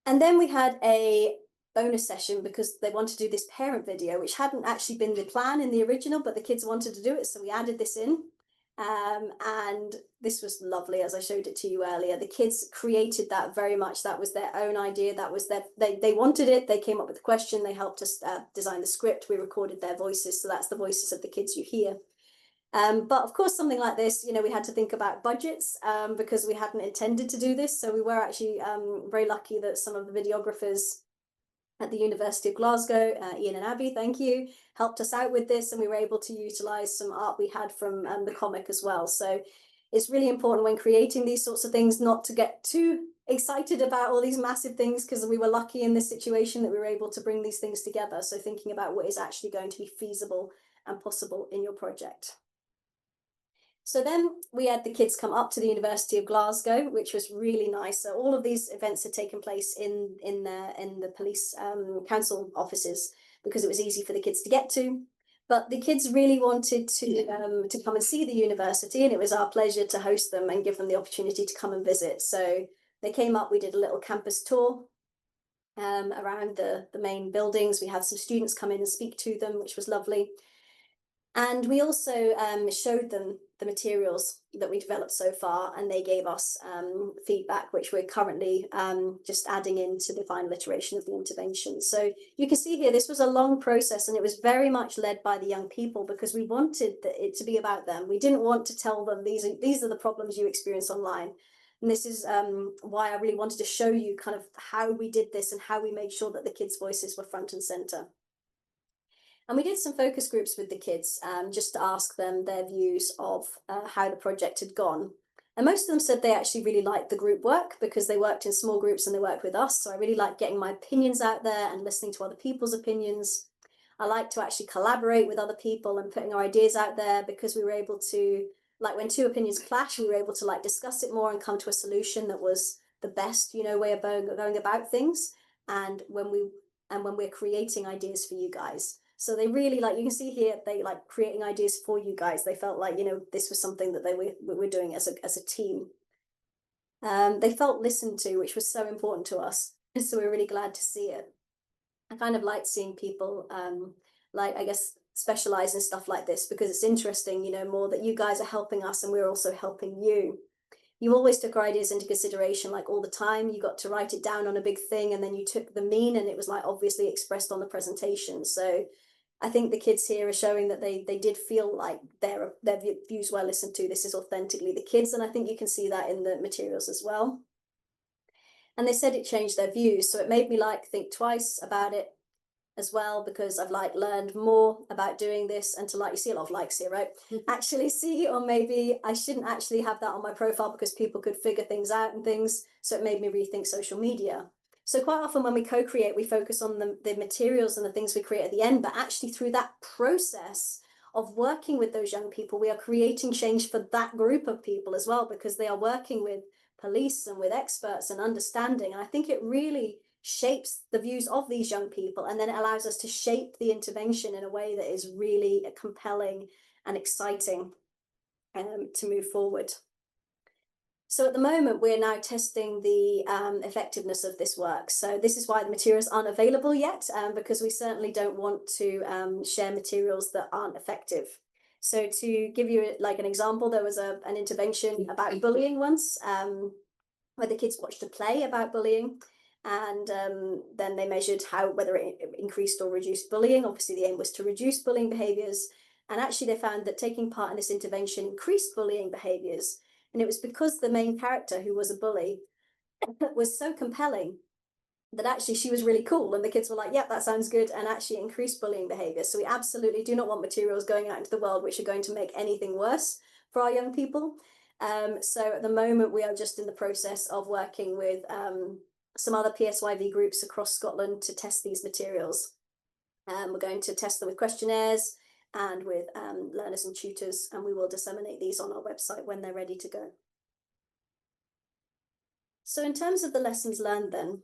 And then we had a bonus session because they wanted to do this parent video, which hadn't actually been the plan in the original, but the kids wanted to do it. So we added this in. And this was lovely, as I showed it to you earlier. The kids created that very much. That was their own idea. That was they wanted it. They came up with the question. They helped us design the script. We recorded their voices. So that's the voices of the kids you hear. But of course, something like this, we had to think about budgets because we hadn't intended to do this. So we were actually very lucky that some of the videographers at the University of Glasgow, Ian and Abby, thank you, helped us out with this, and we were able to utilize some art we had from the comic as well. So it's really important when creating these sorts of things not to get too excited about all these massive things, because we were lucky in this situation that we were able to bring these things together. So thinking about what is actually going to be feasible and possible in your project. So then we had the kids come up to the University of Glasgow, which was really nice. So all of these events had taken place in the police council offices because it was easy for the kids to get to. But the kids really wanted to come and see the university, and it was our pleasure to host them and give them the opportunity to come and visit. So they came up, we did a little campus tour around the main buildings. We had some students come in and speak to them, which was lovely. And we also showed them the materials that we developed so far, and they gave us feedback, which we're currently just adding into the final iteration of the intervention. So you can see here, this was a long process, and it was very much led by the young people because we wanted it to be about them. We didn't want to tell them these are the problems you experience online. And this is why I really wanted to show you kind of how we did this and how we made sure that the kids' voices were front and center. And we did some focus groups with the kids just to ask them their views of how the project had gone. And most of them said they actually really liked the group work because they worked in small groups and they worked with us. So I really liked getting my opinions out there and listening to other people's opinions. I like to actually collaborate with other people and putting our ideas out there because we were able to, like when 2 opinions clash, we were able to like discuss it more and come to a solution that was the best, way of going about things. And when we're creating ideas for you guys. So they really you can see here, they like creating ideas for you guys. They felt like, this was something that they were doing as a team. They felt listened to, which was so important to us. So we're really glad to see it. I kind of liked seeing people I guess specialize in stuff like this because it's interesting, more that you guys are helping us and we're also helping you. You always took our ideas into consideration, like all the time. You got to write it down on a big thing, and then you took the mean, and it was like obviously expressed on the presentation. So I think the kids here are showing that they did feel like their views were listened to. This is authentically the kids, and I think you can see that in the materials as well. And they said it changed their views, so it made me think twice about it as well, because I've learned more about doing this, and to you see a lot of likes here, right? Actually see, or maybe I shouldn't actually have that on my profile because people could figure things out and things. So it made me rethink social media. So quite often when we co-create, we focus on the materials and the things we create at the end, but actually through that process of working with those young people, we are creating change for that group of people as well, because they are working with police and with experts and understanding. And I think it really shapes the views of these young people, and then it allows us to shape the intervention in a way that is really compelling and exciting to move forward. So at the moment, we're now testing the effectiveness of this work. So this is why the materials aren't available yet, because we certainly don't want to share materials that aren't effective. So to give you an example, there was an intervention about bullying once, where the kids watched a play about bullying. And then they measured whether it increased or reduced bullying. Obviously, the aim was to reduce bullying behaviours. And actually they found that taking part in this intervention increased bullying behaviors. And it was because the main character, who was a bully, was so compelling that actually she was really cool, and the kids were like, yep, that sounds good, and actually increased bullying behavior. So we absolutely do not want materials going out into the world which are going to make anything worse for our young people. So at the moment we are just in the process of working with some other PSYV groups across Scotland to test these materials. We're going to test them with questionnaires and with learners and tutors, and we will disseminate these on our website when they're ready to go. So in terms of the lessons learned then,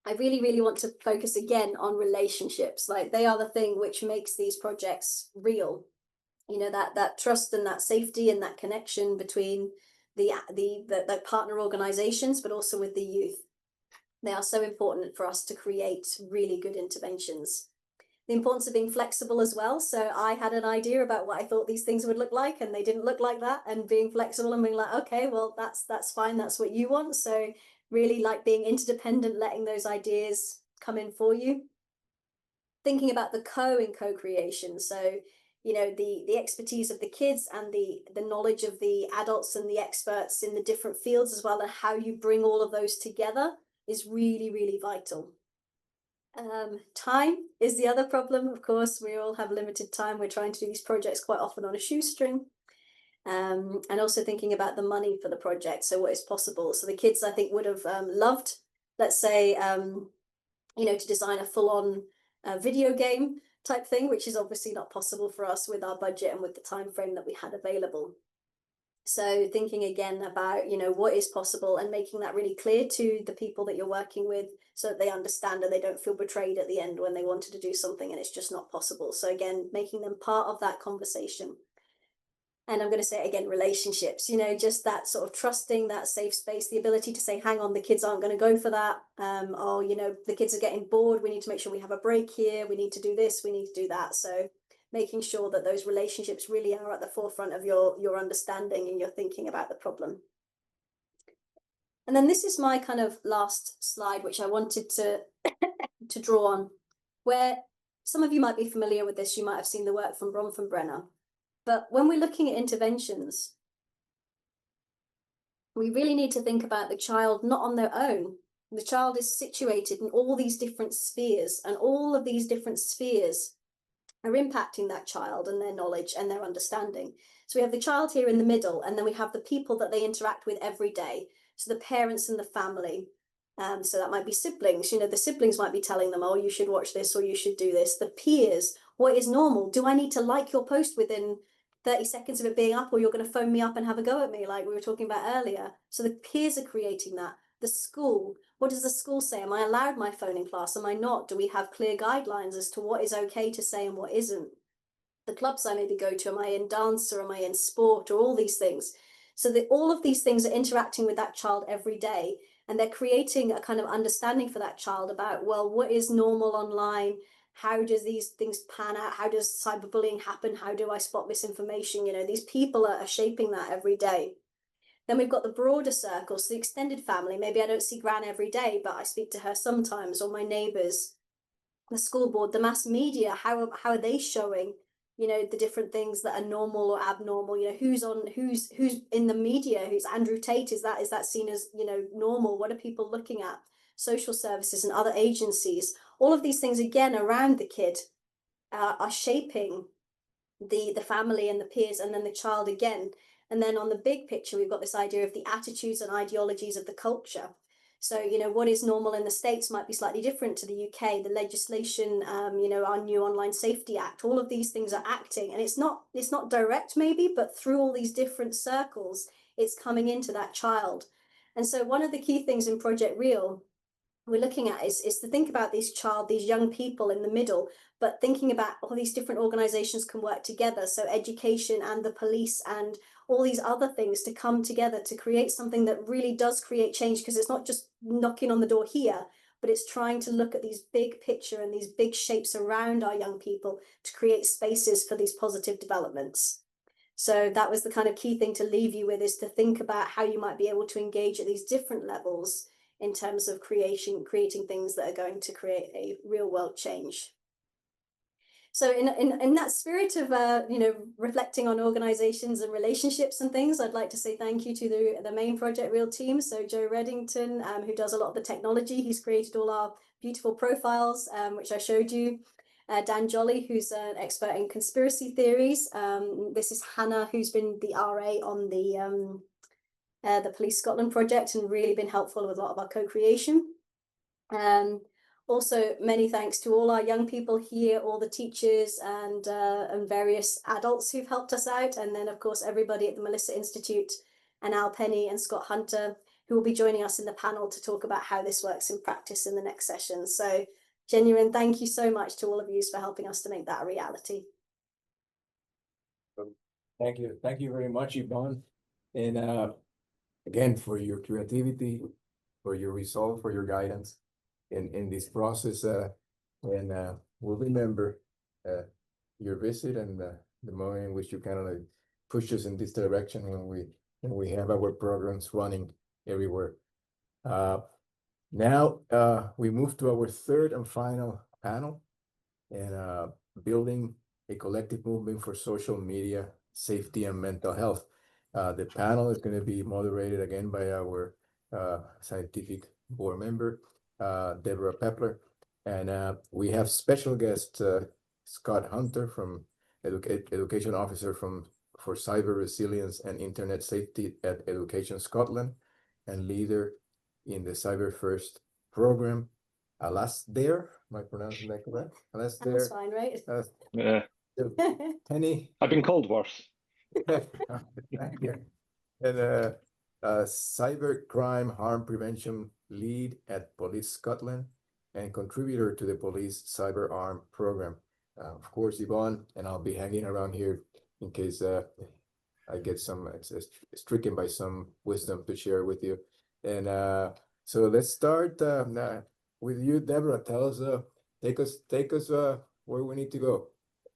I really, really want to focus again on relationships. Like, they are the thing which makes these projects real. You know, that trust and that safety and that connection between the partner organizations, but also with the youth. They are so important for us to create really good interventions. The importance of being flexible as well. So I had an idea about what I thought these things would look like, and they didn't look like that, and being flexible and being like, okay, well, that's fine, that's what you want. So really, like, being interdependent, letting those ideas come in for you. Thinking about the co-creation. So, you know, the expertise of the kids and the knowledge of the adults and the experts in the different fields as well, and how you bring all of those together is really, really vital. Time is the other problem. Of course, we all have limited time. We're trying to do these projects quite often on a shoestring. And also thinking about the money for the project, so what is possible. So the kids, I think, would have loved, let's say, you know, to design a full-on video game type thing, which is obviously not possible for us with our budget and with the time frame that we had available. So thinking again about, you know, what is possible, and making that really clear to the people that you're working with, so that they understand and they don't feel betrayed at the end when they wanted to do something and it's just not possible. So again, making them part of that conversation. And I'm going to say it again, relationships, you know, just that sort of trusting, that safe space, the ability to say, hang on, the kids aren't going to go for that. Or, you know, the kids are getting bored. We need to make sure we have a break here. We need to do this. We need to do that. So making sure that those relationships really are at the forefront of your understanding and your thinking about the problem. And then this is my kind of last slide, which I wanted to draw on, where some of you might be familiar with this. You might have seen the work from Bronfenbrenner. But when we're looking at interventions, we really need to think about the child not on their own. The child is situated in all these different spheres, and all of these different spheres are impacting that child and their knowledge and their understanding. So we have the child here in the middle, and then we have the people that they interact with every day. So the parents and the family. So that might be siblings. You know, the siblings might be telling them, oh, you should watch this or you should do this. The peers, what is normal? Do I need to like your post within 30 seconds of it being up, or you're going to phone me up and have a go at me, like we were talking about earlier? So the peers are creating that. The school, what does the school say? Am I allowed my phone in class? Am I not? Do we have clear guidelines as to what is okay to say and what isn't? The clubs I maybe go to, am I in dance or am I in sport, or all these things? So that all of these things are interacting with that child every day, and they're creating a kind of understanding for that child about, well, what is normal online? How does these things pan out? How does cyberbullying happen? How do I spot misinformation? You know, these people are shaping that every day. Then we've got the broader circles, the extended family. Maybe I don't see Gran every day, but I speak to her sometimes, or my neighbours. The school board, the mass media, how are they showing, you know, the different things that are normal or abnormal? You know, who's in the media? Who's Andrew Tate? Is that seen as, you know, normal? What are people looking at? Social services and other agencies. All of these things, again, around the kid are shaping the family and the peers, and then the child again. And then on the big picture, we've got this idea of the attitudes and ideologies of the culture. So, you know, what is normal in the States might be slightly different to the UK. The legislation, you know, our new Online Safety Act, all of these things are acting, and it's not direct maybe, but through all these different circles, it's coming into that child. And so one of the key things in Project Real we're looking at is to think about these young people in the middle, but thinking about all these different organizations can work together. So education and the police and all these other things to come together to create something that really does create change, because it's not just knocking on the door here, but it's trying to look at these big picture and these big shapes around our young people to create spaces for these positive developments. So that was the kind of key thing to leave you with, is to think about how you might be able to engage at these different levels in terms of creating things that are going to create a real world change. So in that spirit of reflecting on organizations and relationships and things, I'd like to say thank you to the main Project Real team. So Joe Reddington, who does a lot of the technology, he's created all our beautiful profiles, which I showed you. Dan Jolly, who's an expert in conspiracy theories. This is Hannah, who's been the RA on the Police Scotland project and really been helpful with a lot of our co-creation. Also, many thanks to all our young people here, all the teachers and various adults who've helped us out. And then, of course, everybody at the Melissa Institute and Al Penny and Scott Hunter, who will be joining us in the panel to talk about how this works in practice in the next session. So genuine thank you so much to all of you for helping us to make that a reality. Thank you. Thank you very much, Yvonne. And again, for your creativity, for your resolve, for your guidance in this process. And we'll remember your visit and the moment in which you kind of like push us in this direction when we have our programs running everywhere. Now we move to our third and final panel, and building a collective movement for social media safety and mental health. The panel is going to be moderated again by our scientific board member, Debra Pepler, and we have special guest Scott Hunter from Education Officer for Cyber Resilience and Internet Safety at Education Scotland, and leader in the Cyber First program, Alasdair. Am I pronouncing that correct? Alasdair. That's fine, right? Yeah. Penny. I've been called worse. Thank you. And cyber crime harm prevention lead at Police Scotland and contributor to the police cyber arm program. Of course, Yvonne, and I'll be hanging around here in case I get stricken by some wisdom to share with you. And so let's start with you, Debra. Tell us, take us where we need to go.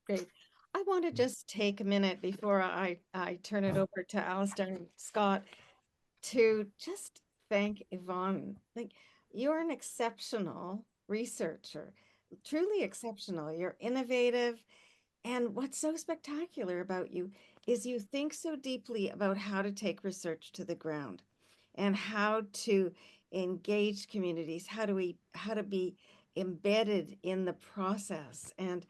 Great. I want to just take a minute before I turn it over to Alasdair and Scott to just thank Yvonne. Like, you're an exceptional researcher, truly exceptional. You're innovative. And what's so spectacular about you is you think so deeply about how to take research to the ground and how to engage communities, how to be embedded in the process. And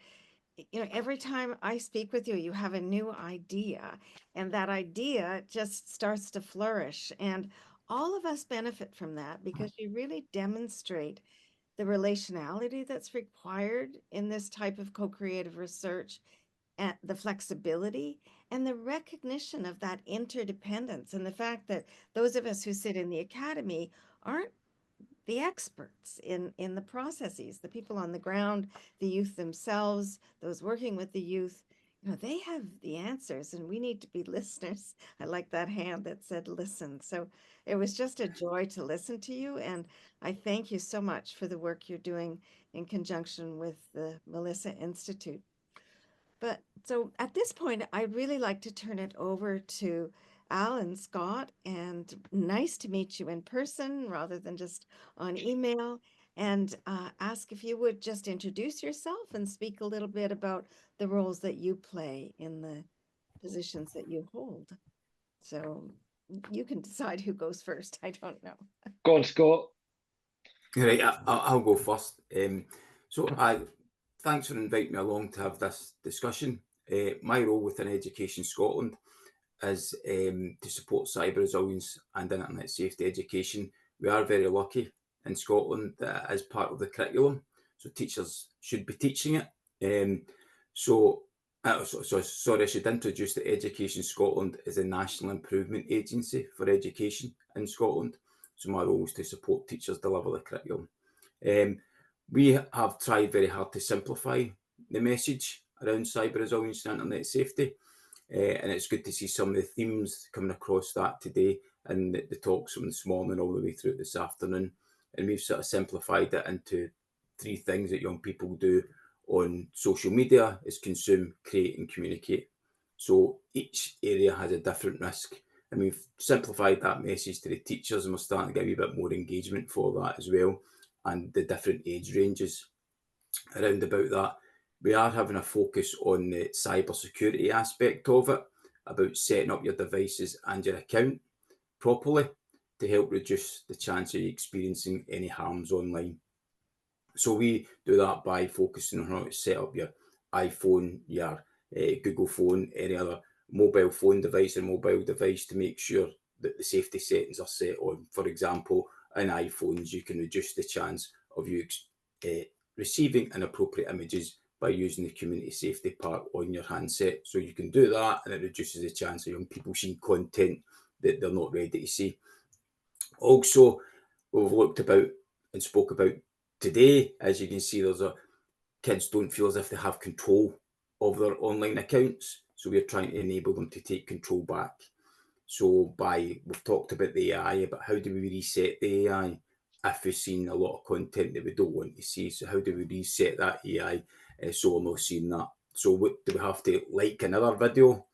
every time I speak with you, you have a new idea, and that idea just starts to flourish. And all of us benefit from that because you really demonstrate the relationality that's required in this type of co-creative research, and the flexibility and the recognition of that interdependence, and the fact that those of us who sit in the academy aren't the experts in the processes, the people on the ground, the youth themselves, those working with the youth. They have the answers, and we need to be listeners. I like that hand that said listen. So it was just a joy to listen to you, and I thank you so much for the work you're doing in conjunction with the Melissa Institute. But so at this point, I'd really like to turn it over to Al and Scott, and nice to meet you in person rather than just on email, and ask if you would just introduce yourself and speak a little bit about the roles that you play in the positions that you hold. So you can decide who goes first. I don't know. Go on, Scott. Right, I'll go first. Thanks for inviting me along to have this discussion. My role within Education Scotland is to support cyber resilience and internet safety education. We are very lucky in Scotland that it is part of the curriculum, so teachers should be teaching it. Sorry, I should introduce that Education Scotland is a national improvement agency for education in Scotland. So my role is to support teachers deliver the curriculum. We have tried very hard to simplify the message around cyber resilience and internet safety. And it's good to see some of the themes coming across that today and the talks from this morning all the way through this afternoon. And we've sort of simplified it into 3 things that young people do on social media: is consume, create and communicate. So each area has a different risk. And we've simplified that message to the teachers, and we're starting to get a wee bit more engagement for that as well, and the different age ranges around about that. we are having a focus on the cyber security aspect of it, about setting up your devices and your account properly to help reduce the chance of you experiencing any harms online. So we do that by focusing on how to set up your iPhone, your Google phone, any other mobile phone device or mobile device to make sure that the safety settings are set on. For example, in iPhones, you can reduce the chance of you receiving inappropriate images by using the community safety part on your handset. So you can do that, and it reduces the chance of young people seeing content that they're not ready to see. Also, we've looked about and spoke about today, as you can see, kids don't feel as if they have control of their online accounts. So we're trying to enable them to take control back. So we've talked about the AI, but how do we reset the AI if we've seen a lot of content that we don't want to see? So how do we reset that AI so we're not seeing that? So what do we have to like another video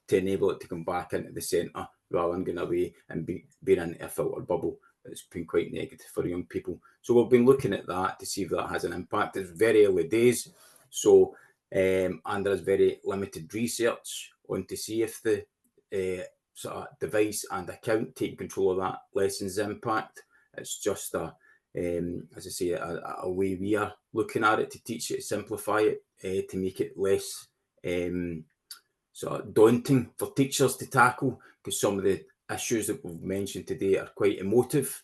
to enable it to come back into the centre rather than going away and being in a filtered bubble? It's been quite negative for young people. So we've been looking at that to see if that has an impact. It's very early days, so and there's very limited research on to see if the sort of device and account taking control of that lessens impact. It's just as I say, a way we are looking at it to teach it, to simplify it, to make it less sort of daunting for teachers to tackle, because some of the issues that we've mentioned today are quite emotive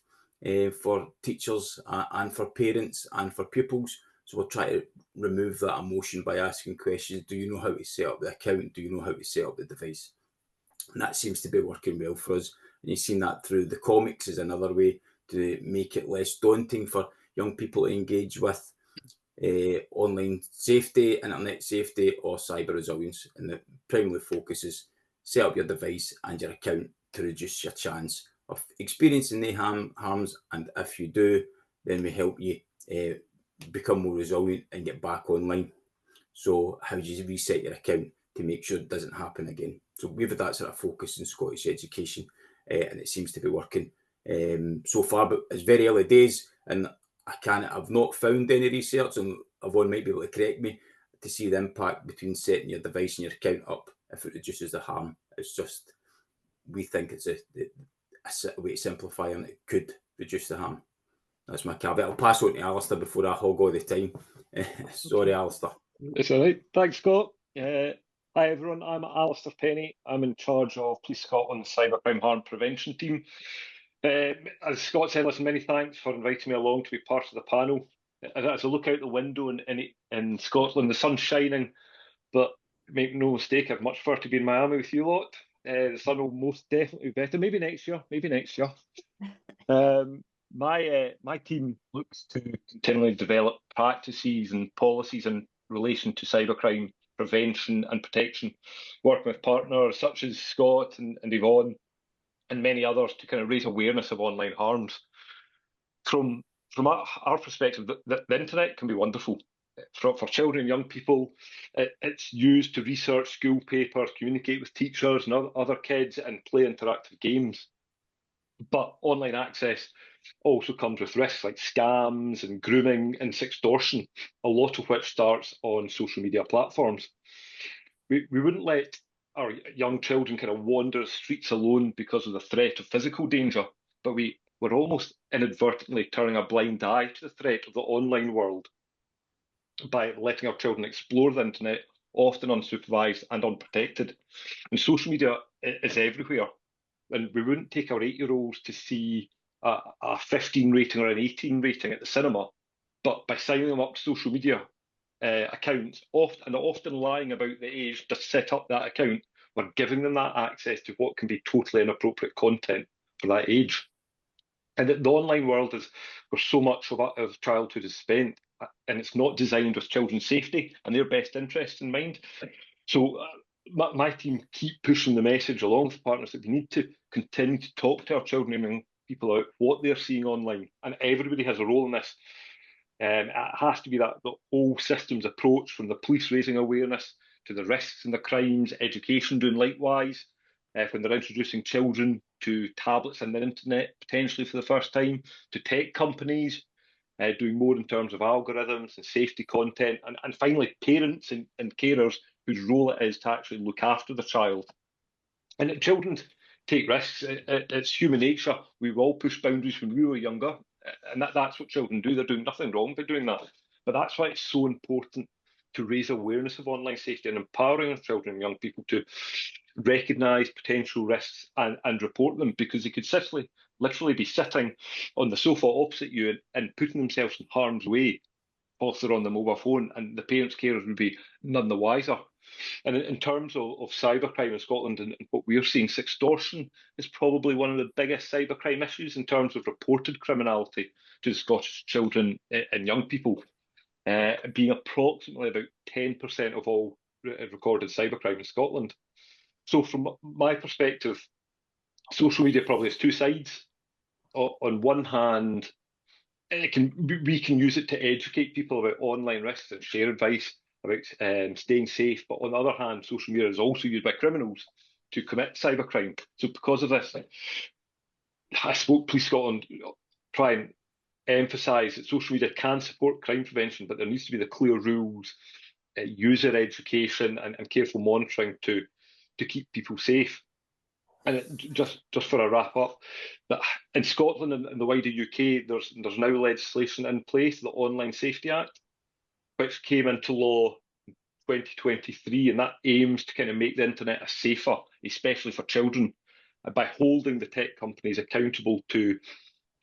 for teachers and for parents and for pupils. So we'll try to remove that emotion by asking questions. Do you know how to set up the account? Do you know how to set up the device? And that seems to be working well for us. And you've seen that through the comics is another way to make it less daunting for young people to engage with online safety, internet safety, or cyber resilience. And the primary focus is set up your device and your account to reduce your chance of experiencing the harms. And if you do, then we help you become more resilient and get back online. So how do you reset your account to make sure it doesn't happen again? So we've had that sort of focus in Scottish education, and it seems to be working so far, but it's very early days, and I've not found any research, and Yvonne might be able to correct me, to see the impact between setting your device and your account up if it reduces the harm. It's just, we think it's a way to simplify, and it could reduce the harm. That's my caveat. I'll pass on to Alasdair before I hog all the time. Sorry, Alasdair. It's all right. Thanks, Scott. Hi, everyone. I'm Alasdair Penny. I'm in charge of Police Scotland's Cybercrime Harm Prevention Team. As Scott said, listen, many thanks for inviting me along to be part of the panel. As I look out the window in Scotland, the sun's shining, but make no mistake, I'd much prefer to be in Miami with you lot. The sun will most definitely be better. Maybe next year. My team looks to continually develop practices and policies in relation to cybercrime prevention and protection, working with partners such as Scott and Yvonne and many others to kind of raise awareness of online harms. From our perspective, the internet can be wonderful. For children and young people, it's used to research school papers, communicate with teachers and other kids, and play interactive games. But online access also comes with risks like scams and grooming and extortion, a lot of which starts on social media platforms. We wouldn't let our young children kind of wander the streets alone because of the threat of physical danger, but we're almost inadvertently turning a blind eye to the threat of the online world by letting our children explore the internet, often unsupervised and unprotected. And social media is everywhere. And we wouldn't take our 8-year-olds to see a 15 rating or an 18 rating at the cinema, but by signing them up to social media accounts, often lying about the age to set up that account, we're giving them that access to what can be totally inappropriate content for that age. And the online world is where so much of childhood is spent, and it's not designed with children's safety and their best interests in mind. So my team keep pushing the message along with partners that we need to continue to talk to our children and young people about what they're seeing online, and everybody has a role in this. It has to be the whole systems approach, from the police raising awareness to the risks and the crimes, education doing likewise, when they're introducing children to tablets and the internet potentially for the first time, to tech companies doing more in terms of algorithms and safety content, and finally parents and carers whose role it is to actually look after the child. And children take risks. It's human nature. We all pushed boundaries when we were younger, and that's what children do. They're doing nothing wrong by doing that. But that's why it's so important to raise awareness of online safety and empowering our children and young people to recognise potential risks and report them, because they could literally be sitting on the sofa opposite you and putting themselves in harm's way whilst they're on the mobile phone, and the parents' carers would be none the wiser. And in terms of cybercrime in Scotland and what we're seeing, sextortion is probably one of the biggest cybercrime issues in terms of reported criminality to Scottish children and young people, being approximately about 10% of all recorded cybercrime in Scotland. So from my perspective, social media probably has two sides. On one hand, we can use it to educate people about online risks and share advice about staying safe. But on the other hand, social media is also used by criminals to commit cybercrime. So because of this, I spoke Police Scotland try and emphasise that social media can support crime prevention, but there needs to be the clear rules, user education, and careful monitoring to keep people safe. And just for a wrap up, that in Scotland and the wider UK, there's now legislation in place, the Online Safety Act, which came into law in 2023, and that aims to kind of make the internet safer, especially for children, by holding the tech companies accountable to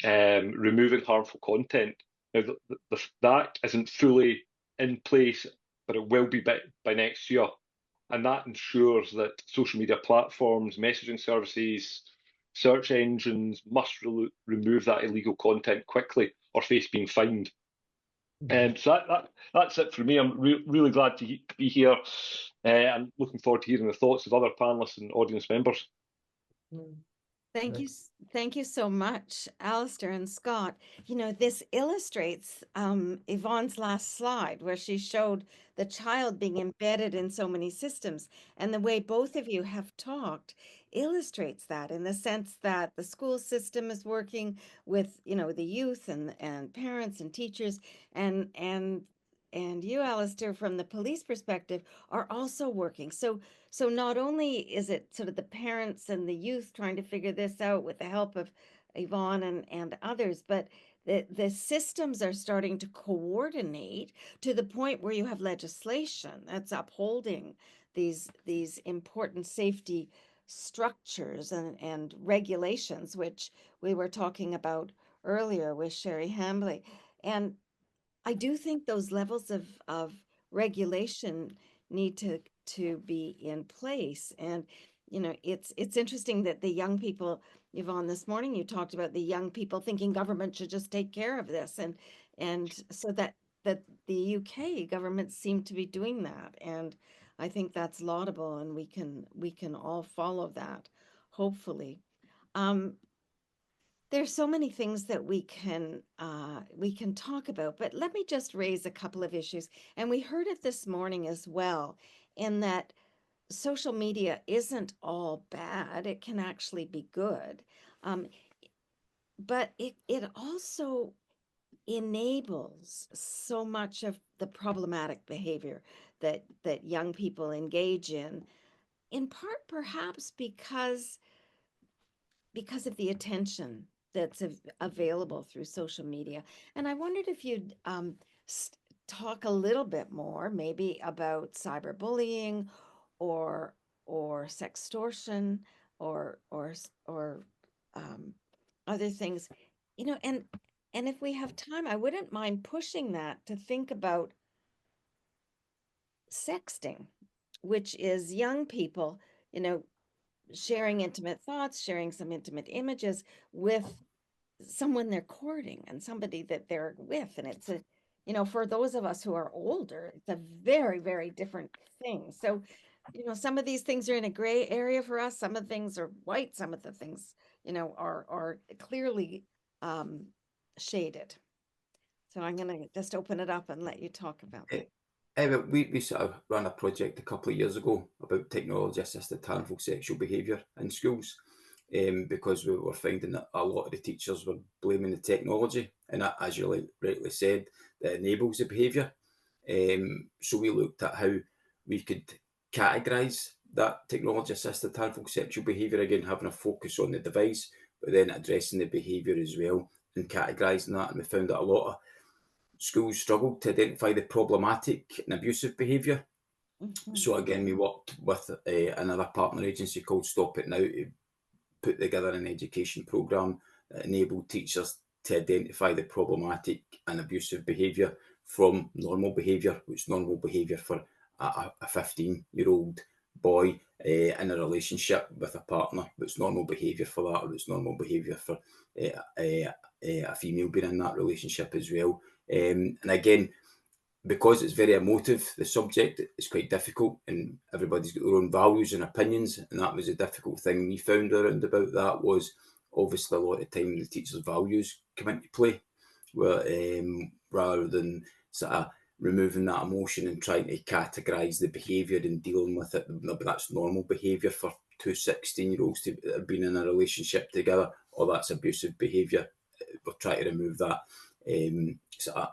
removing harmful content. Now, the Act isn't fully in place, but it will be by next year. And that ensures that social media platforms, messaging services, search engines must remove that illegal content quickly or face being fined. So that's it for me. I'm really glad to be here, and looking forward to hearing the thoughts of other panelists and audience members. Thank you so much, Alasdair and Scott. You know, this illustrates Yvonne's last slide, where she showed the child being embedded in so many systems. And the way both of you have talked illustrates that, in the sense that the school system is working with, you know, the youth and parents and teachers, and you, Alasdair, from the police perspective, are also working. So not only is it sort of the parents and the youth trying to figure this out with the help of Yvonne and others, but the systems are starting to coordinate to the point where you have legislation that's upholding these important safety structures and regulations, which we were talking about earlier with Sherry Hambley. And I do think those levels of regulation need to be in place. And, you know, it's interesting that the young people, Yvonne, this morning you talked about the young people thinking government should just take care of this. And so that the UK government seemed to be doing that. And I think that's laudable, and we can all follow that, hopefully. There's so many things that we can talk about, but let me just raise a couple of issues. And we heard it this morning as well, in that social media isn't all bad. It can actually be good. But it also enables so much of the problematic behavior that young people engage in part perhaps because of the attention that's available through social media. And I wondered if you'd talk a little bit more maybe about cyberbullying or sextortion or other things, you know, and if we have time, I wouldn't mind pushing that to think about sexting, which is young people, you know, sharing intimate thoughts, sharing some intimate images with someone they're courting and somebody that they're with. And it's a, you know, for those of us who are older, it's a very, very different thing. So, you know, some of these things are in a gray area for us. Some of the things are white. Some of the things, you know, are clearly shaded. So I'm going to just open it up and let you talk about it. We sort of ran a project a couple of years ago about technology-assisted harmful sexual behaviour in schools. because we were finding that a lot of the teachers were blaming the technology, and that, as you rightly said, that enables the behaviour. So we looked at how we could categorise that technology-assisted harmful sexual behaviour, again having a focus on the device, but then addressing the behaviour as well and categorising that. And we found that a lot of schools struggled to identify the problematic and abusive behaviour. So again, we worked with another partner agency called Stop It Now to put together an education programme that enabled teachers to identify the problematic and abusive behaviour from normal behaviour, which is normal behaviour for a 15-year-old boy in a relationship with a partner, what's normal behaviour for that, or what's normal behaviour for a female being in that relationship as well. And again, because it's very emotive, the subject is quite difficult, and everybody's got their own values and opinions, and that was a difficult thing we found around about that, was obviously a lot of time the teachers' values come into play, where rather than sort of removing that emotion and trying to categorise the behaviour and dealing with it, but that's normal behaviour for two 16-year-olds to have been in a relationship together, or that's abusive behaviour. We're trying to remove that sort of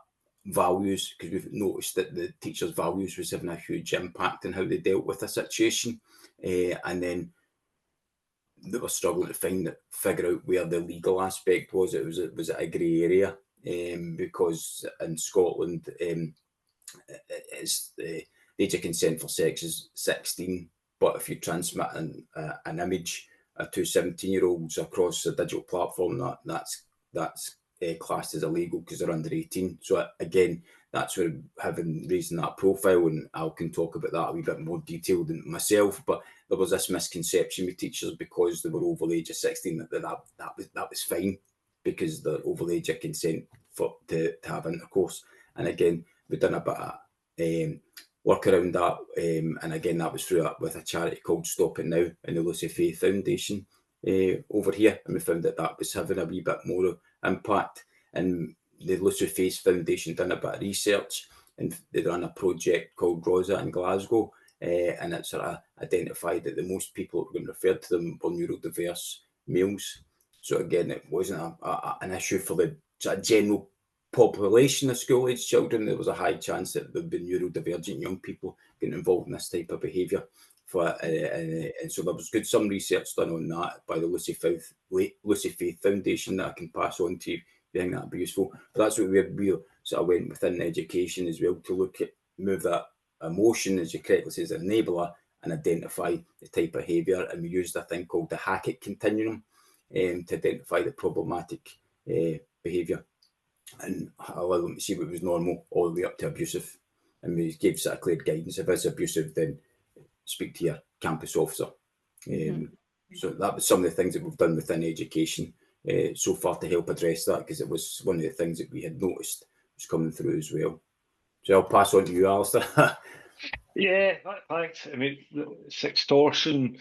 values, because we've noticed that the teachers' values was having a huge impact on how they dealt with the situation, and then they were struggling to figure out where the legal aspect was. It was a grey area, because in Scotland, it's the age of consent for sex is 16, but if you transmit an image to 17-year-olds across a digital platform, that's classed as illegal because they're under 18. So again, that's where raising that profile, and I can talk about that a wee bit more detailed than myself, but there was this misconception with teachers because they were over the age of 16 that was fine, because they're over the age of consent to have intercourse. And again, we've done a bit of work around that, and again, that was through with a charity called Stop It Now and the Lucy Faith Foundation over here, and we found that was having a wee bit more impact. And the Lucy Faith Foundation done a bit of research, and they ran a project called Rosa in Glasgow, and it sort of identified that the most people that were being referred to them were neurodiverse males. So again, it wasn't an issue for the sort of general population of school-age children. There was a high chance that there'd be neurodivergent young people getting involved in this type of behaviour. And so there was some research done on that by the Lucy Faith Foundation that I can pass on to you. I think that'd be useful. But that's what we sort of went within education as well, to look at, move that emotion, as you correctly say, as an enabler, and identify the type of behaviour. And we used a thing called the Hackett continuum to identify the problematic behaviour, and allow them to see what was normal all the way up to abusive. And we gave sort of clear guidance: if it's abusive, then speak to your campus officer. So that was some of the things that we've done within education so far to help address that, because it was one of the things that we had noticed was coming through as well. So I'll pass on to you, Alasdair. Yeah, thanks. I mean, sextortion,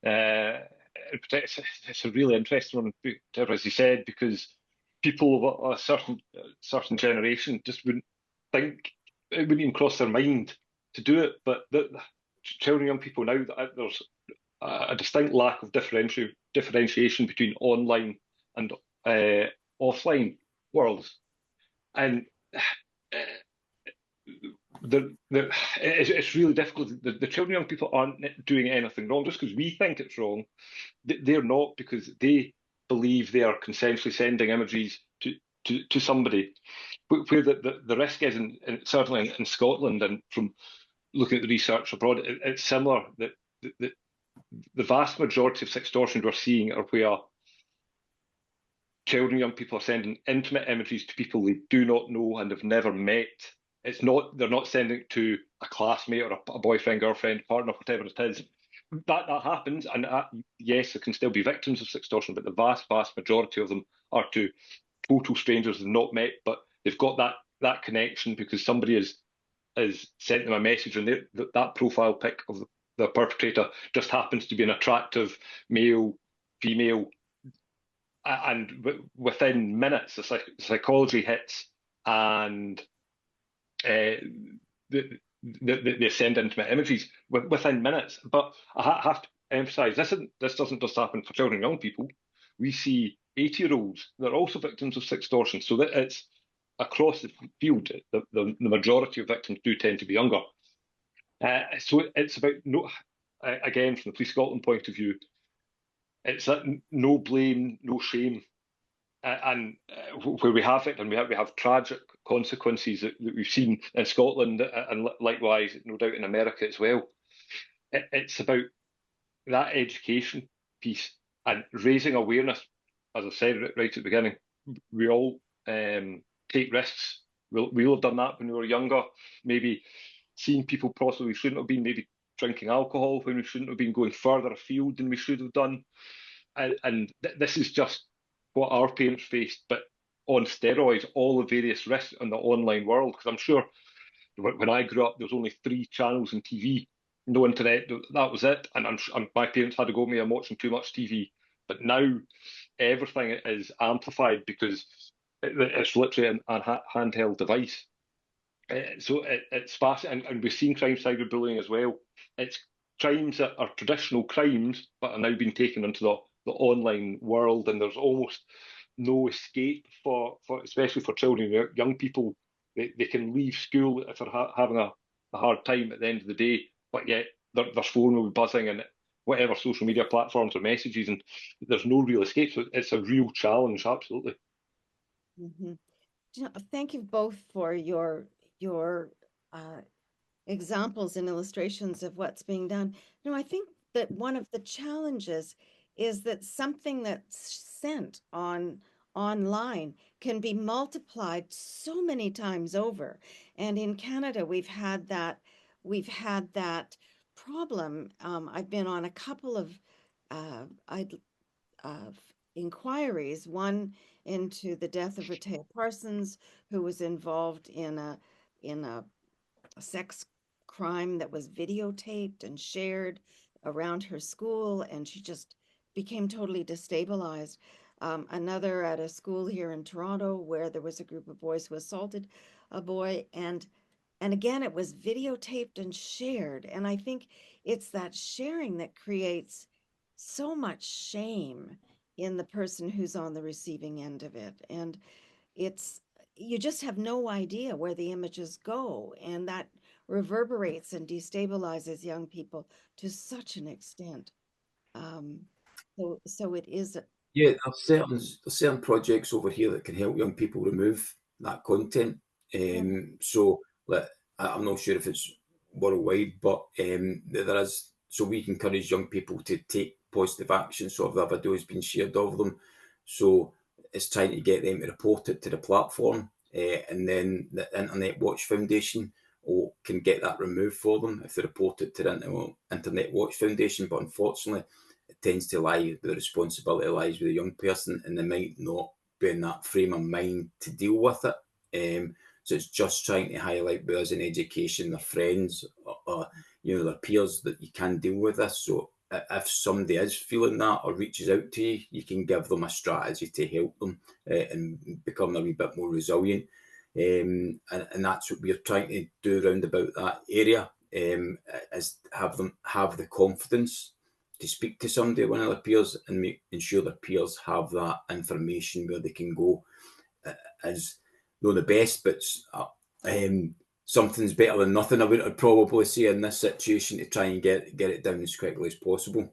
it's a really interesting one, Debra, as you said, because people of a certain generation just wouldn't think, it wouldn't even cross their mind to do it. But children, young people now, there's a distinct lack of differentiation between online and offline worlds, and it's really difficult. The children, young people aren't doing anything wrong just because we think it's wrong. They're not, because they believe they are consensually sending images to somebody. Where the risk is, certainly in Scotland, and from looking at the research abroad, it's similar. That the vast majority of sextortion we're seeing are where children, young people are sending intimate images to people they do not know and have never met. They're not sending it to a classmate or a boyfriend, girlfriend, partner, whatever it is. That happens, and yes, there can still be victims of sextortion, but the vast majority of them are to total strangers they've not met, but they've got that connection because somebody has sent them a message, and that profile pic of the perpetrator just happens to be an attractive male, female, and within minutes the psychology hits, and they send intimate images within minutes. But I have to emphasise this doesn't just happen for children and young people. We see 80-year-olds that are also victims of sextortion, so that it's across the field. The majority of victims do tend to be younger. So it's about again, from the Police Scotland point of view, it's that no blame, no shame, and where we have it, and we have tragic consequences that we've seen in Scotland, and likewise, no doubt, in America as well. It's about that education piece and raising awareness. As I said right at the beginning, we all take risks. We'll have done that when we were younger, maybe seeing people possibly we shouldn't have been, maybe drinking alcohol when we shouldn't have been, going further afield than we should have done. And this is just what our parents faced, but on steroids, all the various risks in the online world. Because I'm sure when I grew up, there was only 3 channels on TV, no internet, that was it. And my parents had to go at me, I'm watching too much TV. But now everything is amplified because it's literally a handheld device. So it's fascinating, and we've seen crime cyberbullying as well. It's crimes that are traditional crimes, but are now being taken into the online world, and there's almost no escape for especially for children and young people. They can leave school if they're having a hard time at the end of the day, but yet their phone will be buzzing and whatever social media platforms or messages, and there's no real escape. So it's a real challenge, absolutely. Mm-hmm. Thank you both for your examples and illustrations of what's being done. I think that one of the challenges is that something that's sent online can be multiplied so many times over. And in Canada, we've had that problem. I've been on a couple of inquiries, one into the death of Rehtaeh Parsons, who was involved in a sex crime that was videotaped and shared around her school, and she just became totally destabilized. Another at a school here in Toronto where there was a group of boys who assaulted a boy, and again it was videotaped and shared. And I think it's that sharing that creates so much shame in the person who's on the receiving end of it. And you just have no idea where the images go, and that reverberates and destabilizes young people to such an extent. So it is. Yeah, there's certain projects over here that can help young people remove that content. So I'm not sure if it's worldwide, but there is. So we can encourage young people to take positive action. So if the video has been shared of them, so it's trying to get them to report it to the platform, and then the Internet Watch Foundation can get that removed for them if they report it to the Internet Watch Foundation. But unfortunately, it tends to lie, the responsibility lies with the young person, and they might not be in that frame of mind to deal with it. So it's just trying to highlight with us in education, their friends, or their peers, that you can deal with this. So if somebody is feeling that or reaches out to you, you can give them a strategy to help them and become a wee bit more resilient. And that's what we're trying to do around about that area, is have them have the confidence to speak to somebody, one of their peers, and ensure their peers have that information where they can go. As not the best, but something's better than nothing, I would probably say, in this situation, to try and get it down as quickly as possible.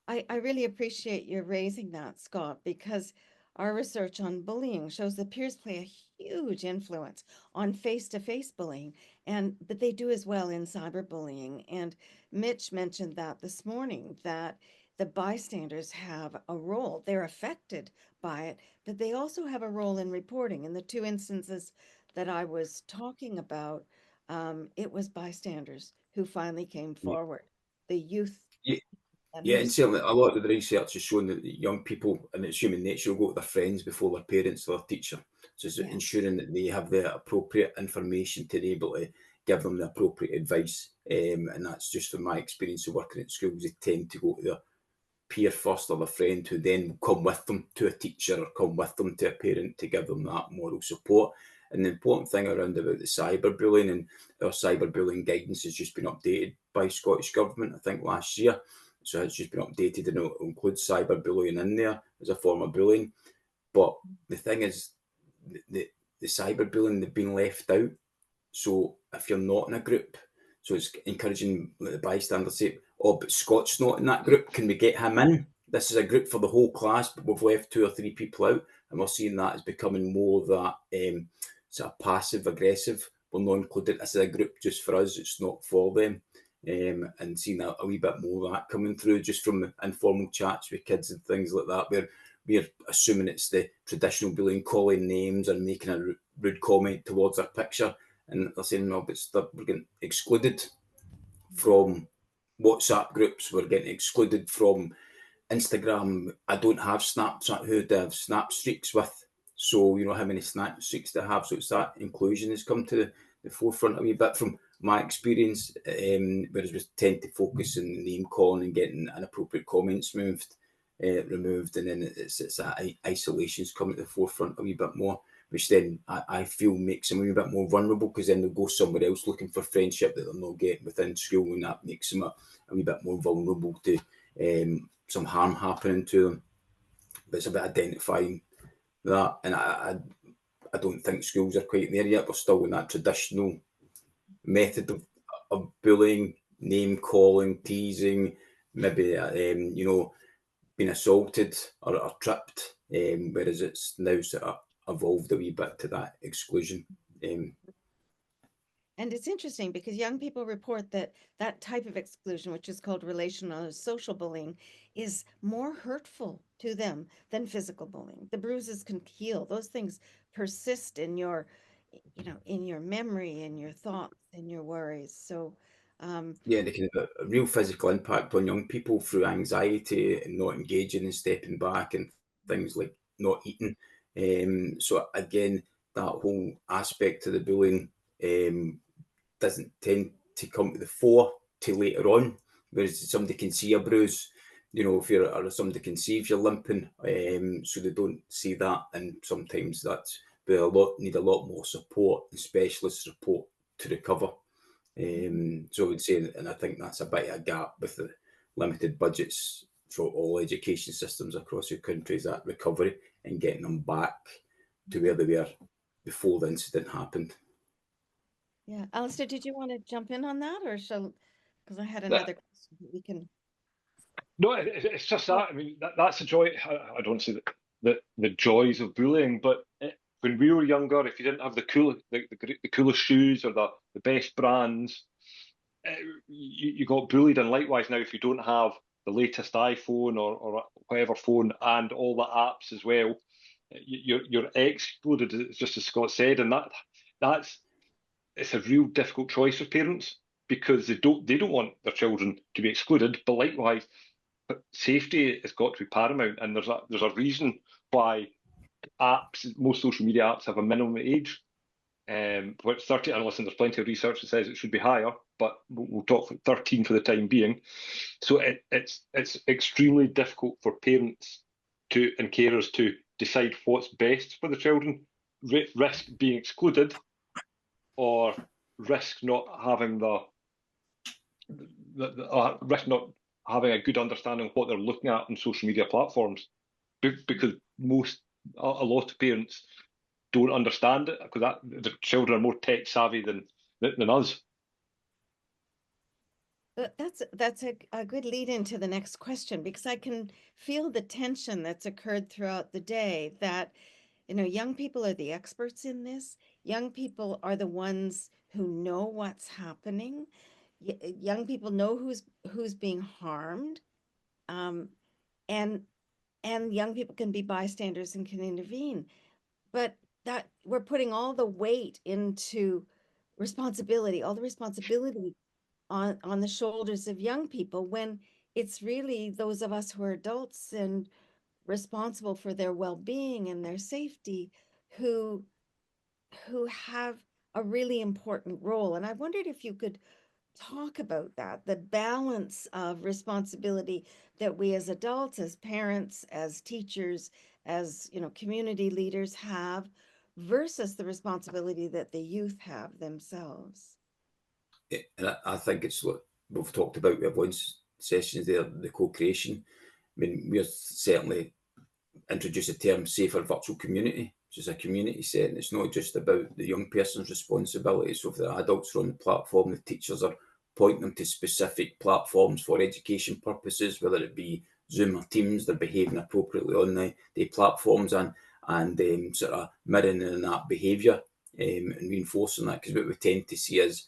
I really appreciate you raising that, Scott, because our research on bullying shows that peers play a huge influence on face-to-face bullying, but they do as well in cyberbullying. And Mitch mentioned that this morning, that the bystanders have a role. They're affected by it, but they also have a role in reporting. In the 2 instances that I was talking about, it was bystanders who finally came forward. The youth. Yeah, and certainly a lot of the research has shown that young people, and it's human nature, will go to their friends before their parents or their teacher. So it's ensuring that they have the appropriate information to be able to give them the appropriate advice. And that's just from my experience of working at schools. They tend to go to their peer first, or their friend, who then will come with them to a teacher or come with them to a parent to give them that moral support. And the important thing around about the cyberbullying, and our cyberbullying guidance has just been updated by Scottish Government, I think last year. So it's just been updated, and it'll include cyberbullying in there as a form of bullying. But the thing is, the cyberbullying, they've been left out. So if you're not in a group, so it's encouraging the bystanders say, oh, but Scott's not in that group, can we get him in? This is a group for the whole class, but we've left 2 or 3 people out, and we're seeing that as becoming more that sort of passive aggressive. We're not included. This is a group just for us, it's not for them. And seeing a wee bit more of that coming through just from informal chats with kids and things like that, where we're assuming it's the traditional bullying, calling names and making a rude comment towards their picture, and they're saying, no, but we're getting excluded from WhatsApp groups, we're getting excluded from Instagram. I don't have Snapchat, who do I have snap streaks with? So, you know, how many snap streaks do I have? So it's that inclusion has come to the forefront a wee bit from my experience, whereas we tend to focus on name calling and getting inappropriate comments removed, and then it's that isolation's come at the forefront a wee bit more, which then I feel makes them a wee bit more vulnerable, because then they'll go somewhere else looking for friendship that they're not getting within school, and that makes them a wee bit more vulnerable to some harm happening to them. But it's about identifying that, and I don't think schools are quite there yet. We're still in that traditional method of bullying, name calling, teasing, maybe you know, being assaulted or tripped, whereas it's now sort of evolved a wee bit to that exclusion. And it's interesting because young people report that that type of exclusion, which is called relational or social bullying, is more hurtful to them than physical bullying. The bruises can heal. Those things persist in your, you know, in your memory, in your thoughts, in your worries. So, yeah, they can have a real physical impact on young people through anxiety and not engaging and stepping back, and things like not eating. So again, that whole aspect of the bullying doesn't tend to come to the fore till later on, whereas somebody can see a bruise, you know, if you're, or somebody can see if you're limping, so they don't see that, and sometimes that's where need a lot more support and specialist support to recover. So I would say, and I think that's a bit of a gap with the limited budgets for all education systems across the country, is that recovery and getting them back to where they were before the incident happened. yeah. Alasdair, did you want to jump in on that, or shall, because I had another question that we can. No, it's just that. I mean, that's the joy. I don't say that the joys of bullying, but when we were younger, if you didn't have the coolest shoes or the best brands, you got bullied. And likewise now, if you don't have the latest iPhone or whatever phone and all the apps as well, you're excluded. It's just as Scott said, and that's it's a real difficult choice for parents, because they don't want their children to be excluded, but likewise, but safety has got to be paramount, and there's a reason why most social media apps have a minimum age. Which 13, and listen, there's plenty of research that says it should be higher, but we'll talk 13 for the time being. So it's extremely difficult for parents and carers to decide what's best for the children. Risk being excluded, or risk not having risk not having a good understanding of what they're looking at on social media platforms, because a lot of parents don't understand it, because the children are more tech savvy than us. That's a good lead into the next question, because I can feel the tension that's occurred throughout the day, that, you know, young people are the experts in this. Young people are the ones who know what's happening. Young people know who's being harmed, and young people can be bystanders and can intervene. But that we're putting all the weight into responsibility, all the responsibility on the shoulders of young people, when it's really those of us who are adults and responsible for their well-being and their safety who have a really important role. And I wondered if you could talk about that, the balance of responsibility that we as adults, as parents, as teachers, as, you know, community leaders have, versus the responsibility that the youth have themselves. And I think it's like we've talked about with Yvonne's sessions there, the co-creation. I mean, we're certainly introduce the term safer virtual community, which is a community setting. It's not just about the young person's responsibility. So if the adults are on the platform, the teachers are pointing them to specific platforms for education purposes, whether it be Zoom or Teams, they're behaving appropriately on the platforms and sort of mirroring in that behaviour and reinforcing that. Because what we tend to see is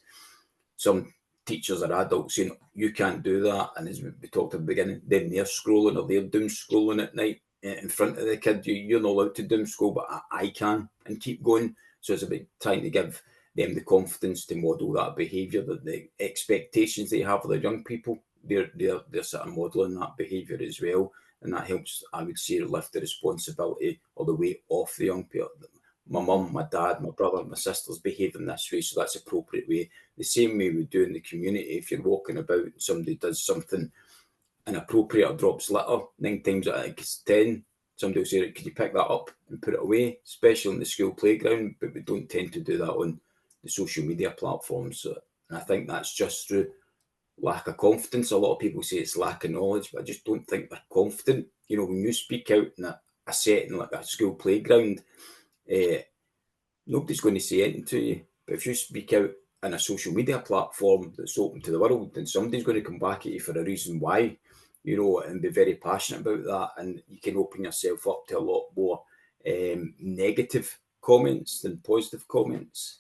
some teachers or adults saying, you can't do that. And as we talked at the beginning, then they're scrolling or they're doom scrolling at night in front of the kid. You're not allowed to doom scroll, but I can, and keep going. So it's about trying to give them the confidence to model that behaviour, that the expectations they have of their young people, they're sort of modelling that behaviour as well. And that helps, I would say, lift the responsibility or the weight off the young people. My mum, my dad, my brother, my sister's behaving this way, so that's appropriate way. The same way we do in the community. If you're walking about and somebody does something inappropriate or drops litter, 9 times out of 10, somebody will say, could you pick that up and put it away, especially on the school playground, but we don't tend to do that on the social media platforms. So, and I think that's just through lack of confidence. A lot of people say it's lack of knowledge, but I just don't think they're confident. You know, when you speak out in a setting like a school playground, nobody's going to say anything to you. But if you speak out in a social media platform that's open to the world, then somebody's going to come back at you for a reason why, you know, and be very passionate about that. And you can open yourself up to a lot more negative comments than positive comments.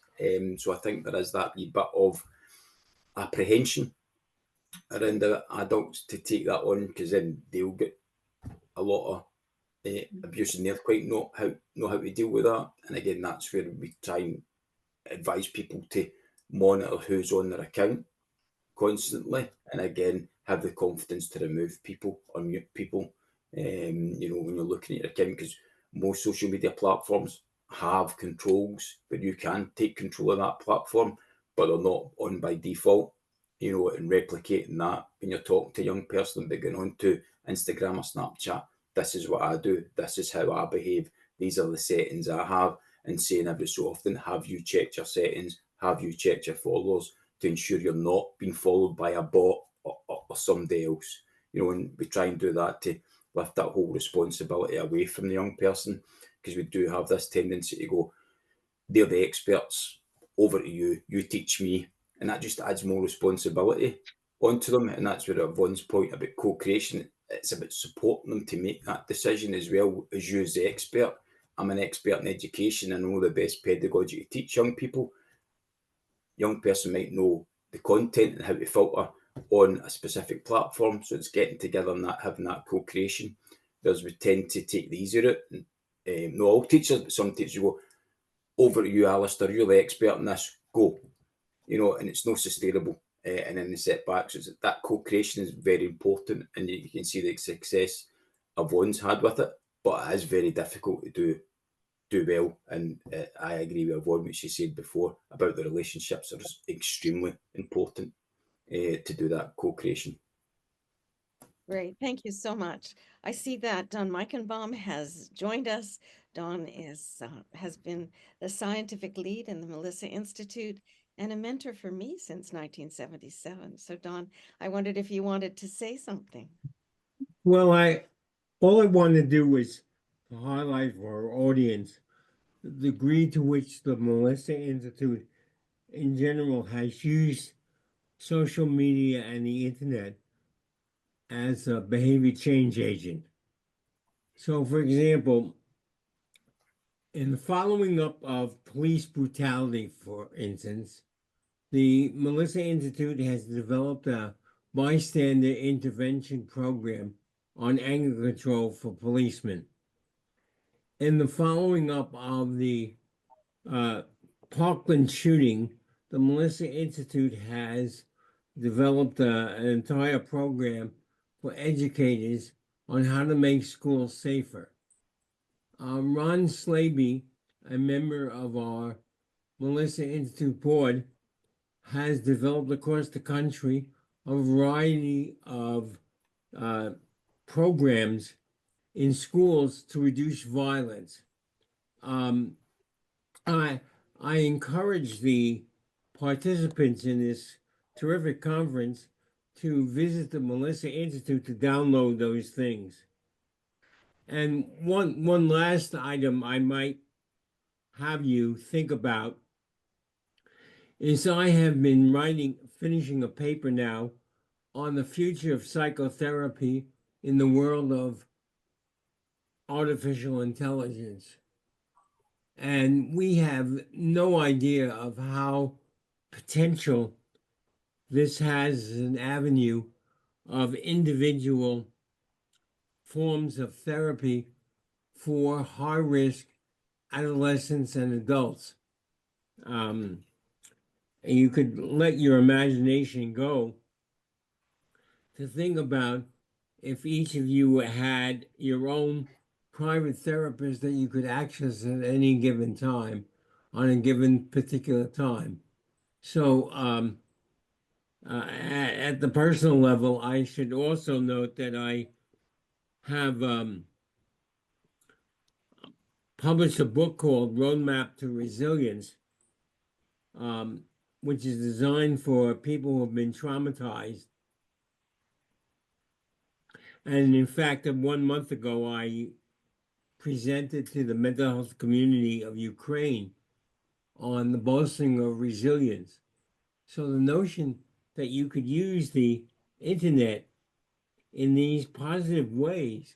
So I think there is that wee bit of apprehension around the adults to take that on, because then they'll get a lot of abuse and they'll quite know how to deal with that. And again, that's where we try and advise people to monitor who's on their account constantly, and again have the confidence to remove people or mute people. You know, when you're looking at your account, because most social media platforms have controls, but you can take control of that platform, but they're not on by default. You know, and replicating that when you're talking to a young person, they're going on to Instagram or Snapchat. This is what I do. This is how I behave. These are the settings I have. And saying every so often, have you checked your settings? Have you checked your followers to ensure you're not being followed by a bot or somebody else? You know, and we try and do that to lift that whole responsibility away from the young person, because we do have this tendency to go, they're the experts, over to you, you teach me. And that just adds more responsibility onto them. And that's where Yvonne's point about co-creation, it's about supporting them to make that decision as well as you as the expert. I'm an expert in education. I know the best pedagogy to teach young people. Young person might know the content and how to filter on a specific platform. So it's getting together and that, having that co-creation. Whereas we tend to take the easy route. And, not all teachers, but some teachers go, over to you, Alasdair, you're the expert in this, go. You know, and it's not sustainable. And then the setbacks, so that co-creation is very important, and you can see the success Yvonne's had with it, but it is very difficult to do well. And I agree with Yvonne, what she said before about the relationships are extremely important to do that co-creation. Great, thank you so much. I see that Don Meichenbaum has joined us. Don has been the scientific lead in the Melissa Institute and a mentor for me since 1977. So Don, I wondered if you wanted to say something. Well, all I want to do is to highlight for our audience the degree to which the Melissa Institute in general has used social media and the internet as a behavior change agent. So, for example, in the following up of police brutality, for instance, the Melissa Institute has developed a bystander intervention program on anger control for policemen. In the following up of the Parkland shooting, the Melissa Institute has developed an entire program for educators on how to make schools safer. Ron Slaby, a member of our Melissa Institute board, has developed across the country a variety of programs in schools to reduce violence. I encourage the participants in this terrific conference to visit the Melissa Institute to download those things. And one last item I might have you think about is I have been finishing a paper now on the future of psychotherapy in the world of artificial intelligence. And we have no idea of how potential this has as an avenue of individual forms of therapy for high-risk adolescents and adults. And you could let your imagination go to think about if each of you had your own private therapist that you could access at any given time on a given particular time. So at the personal level, I should also note that I have published a book called Roadmap to Resilience, which is designed for people who have been traumatized. And in fact, 1 month ago, I presented to the mental health community of Ukraine on the bolstering of resilience. So the notion that you could use the internet in these positive ways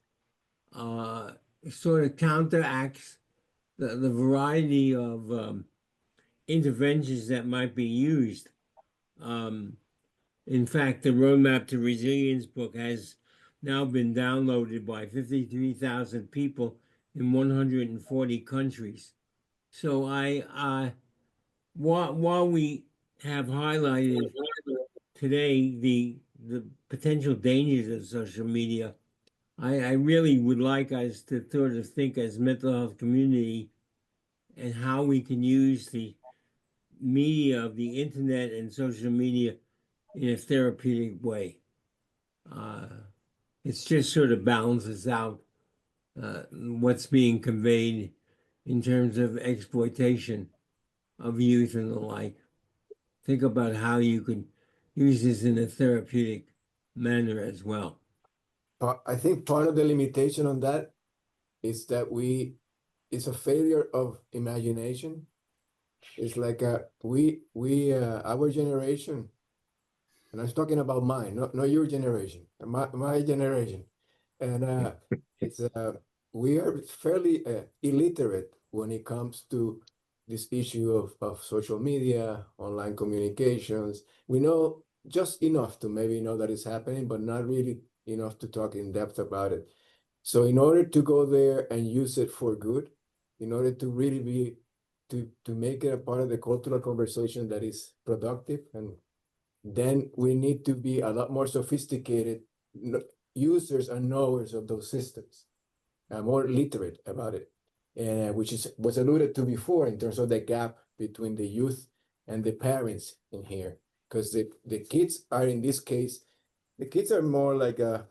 sort of counteracts the variety of interventions that might be used. In fact, the Roadmap to Resilience book has now been downloaded by 53,000 people in 140 countries. So while we have highlighted today the potential dangers of social media, I really would like us to sort of think as mental health community and how we can use the media of the internet and social media in a therapeutic way. It's just sort of balances out what's being conveyed in terms of exploitation of youth and the like. Think about how you could use this in a therapeutic manner as well. I think part of the limitation on that is that it's a failure of imagination. It's like our generation, and I was talking about mine, not your generation, my generation, and it's we are fairly illiterate when it comes to this issue of social media, online communications. We know just enough to maybe know that it's happening, but not really enough to talk in depth about it. So in order to go there and use it for good, in order to really be to make it a part of the cultural conversation that is productive, and then we need to be a lot more sophisticated users and knowers of those systems, more literate about it, which was alluded to before in terms of the gap between the youth and the parents in here, because the kids are, in this case, the kids are more like an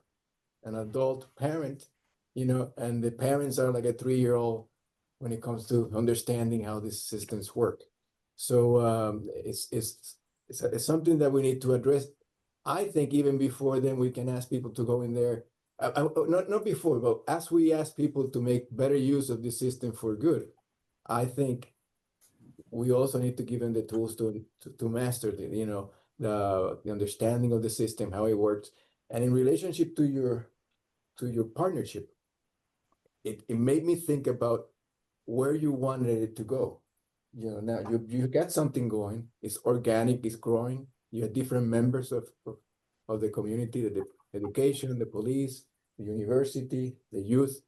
adult parent, and the parents are like a 3-year-old when it comes to understanding how these systems work. So it's something that we need to address. I think even before then, we can ask people to go in there. Not before, but as we ask people to make better use of the system for good, I think we also need to give them the tools to master the understanding of the system, how it works, and in relationship to your partnership. It made me think about where you wanted it to go. Now you got something going. It's organic. It's growing. You have different members of the community, the education, the police, the university, the youth.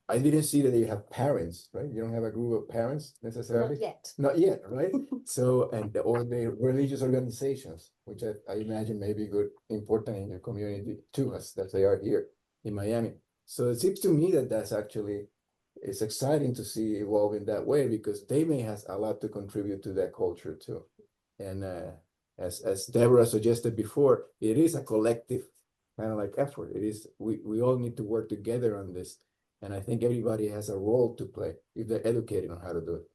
I didn't see that you have parents, right? You don't have a group of parents necessarily. Not yet. Not yet, right? So, or the religious organizations, which I imagine may be good, important in your community too, as they are here in Miami. So it seems to me that it's exciting to see evolve in that way, because they may have a lot to contribute to that culture too. And as Debra suggested before, it is a collective kind of like effort. It is, we all need to work together on this. And I think everybody has a role to play if they're educated on how to do it.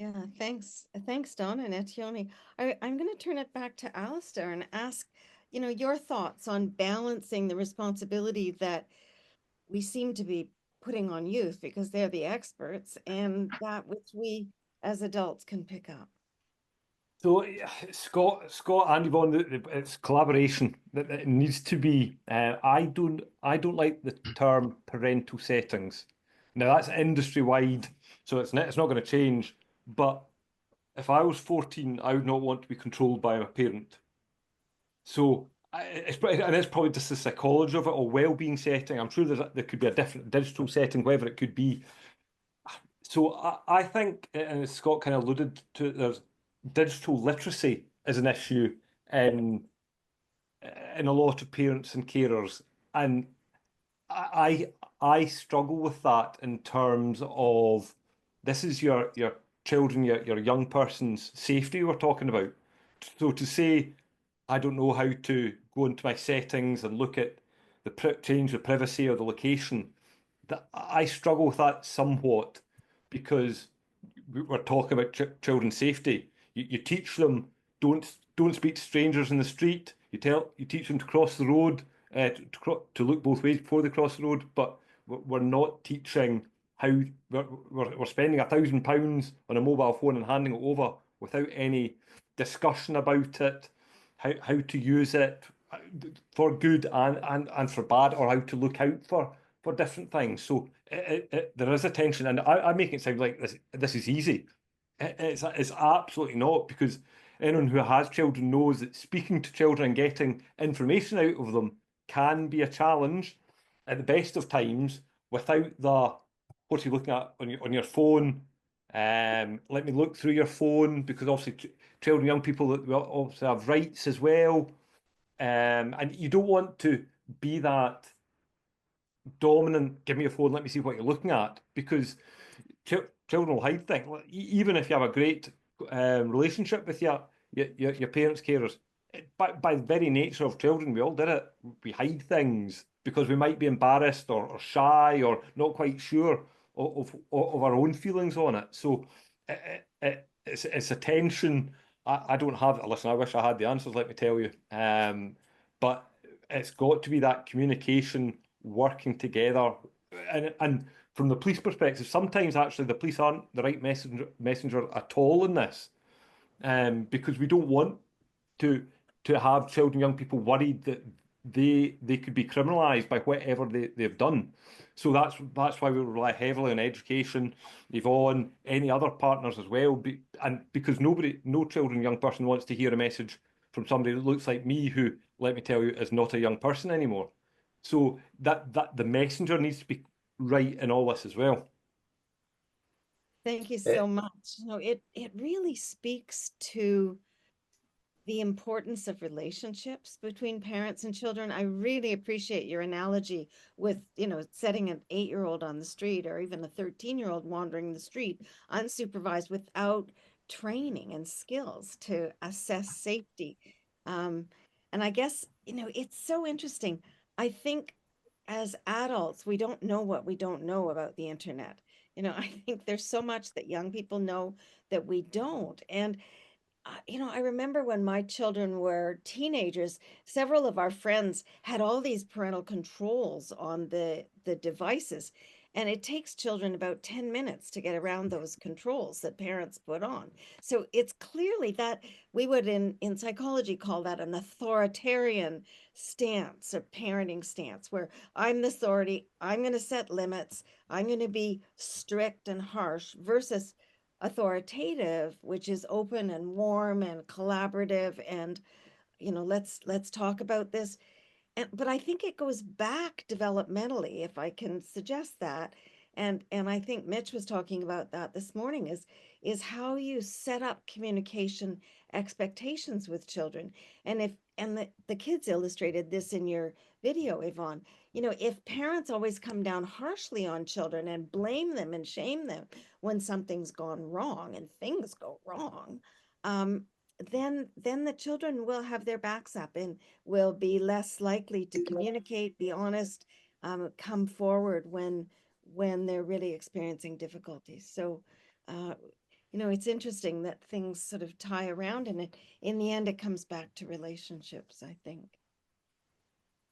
Yeah, thanks, Don and Etiony. I'm going to turn it back to Alasdair and ask, your thoughts on balancing the responsibility that we seem to be putting on youth because they're the experts, and that which we as adults can pick up. So Scott and Yvonne, it's collaboration that it needs to be. I don't like the term parental settings. Now that's industry wide, so it's not going to change. But if I was 14, I would not want to be controlled by a parent. So it's probably just the psychology of it, or well-being setting. I'm sure there could be a different digital setting, whatever it could be. So I think, and as Scott kind of alluded to, there's digital literacy is an issue in a lot of parents and carers, and I struggle with that in terms of this is your children, your young person's safety we're talking about. So to say I don't know how to go into my settings and look at change the privacy or the location, that I struggle with that somewhat because we're talking about children's safety. You teach them don't speak to strangers in the street. You teach them to cross the road, to look both ways before they cross the road. But we're not teaching how we're spending £1,000 on a mobile phone and handing it over without any discussion about it, how to use it for good and for bad, or how to look out for different things. So there is a tension, and I make it sound like this is easy. It's absolutely not, because anyone who has children knows that speaking to children and getting information out of them can be a challenge at the best of times without the what are you looking at on your phone. Let me look through your phone, because obviously children, young people that will obviously have rights as well. And you don't want to be that dominant, give me your phone, let me see what you're looking at, because children will hide things. Even if you have a great relationship with your parents' carers, by the very nature of children, we all did it. We hide things because we might be embarrassed or shy or not quite sure of our own feelings on it. So it's a tension. I don't have it. Listen, I wish I had the answers, let me tell you. But it's got to be that communication, working together. And from the police perspective, sometimes actually the police aren't the right messenger at all in this, because we don't want to have children, young people worried that they could be criminalised by whatever they've done. So that's why we rely heavily on education, Yvonne, any other partners as well, and because no children, young person wants to hear a message from somebody that looks like me, who, let me tell you, is not a young person anymore. So that the messenger needs to be right in all this as well. Thank you so much. It really speaks to the importance of relationships between parents and children. I really appreciate your analogy with, setting an 8-year-old on the street, or even a 13-year-old wandering the street unsupervised without training and skills to assess safety. And I guess, it's so interesting. I think as adults, we don't know what we don't know about the internet. I think there's so much that young people know that we don't. And I remember when my children were teenagers, several of our friends had all these parental controls on the devices. And it takes children about 10 minutes to get around those controls that parents put on. So it's clearly that we would in psychology call that an authoritarian stance or parenting stance, where I'm the authority, I'm going to set limits, I'm going to be strict and harsh, versus authoritative, which is open and warm and collaborative, and let's talk about this. But I think it goes back developmentally, if I can suggest that. And I think Mitch was talking about that this morning, is how you set up communication expectations with children. And the kids illustrated this in your video, Yvonne. If parents always come down harshly on children and blame them and shame them when something's gone wrong, and things go wrong, then the children will have their backs up and will be less likely to communicate, be honest, come forward when they're really experiencing difficulties. So you know, it's interesting that things sort of tie around, and in the end, it comes back to relationships, I think.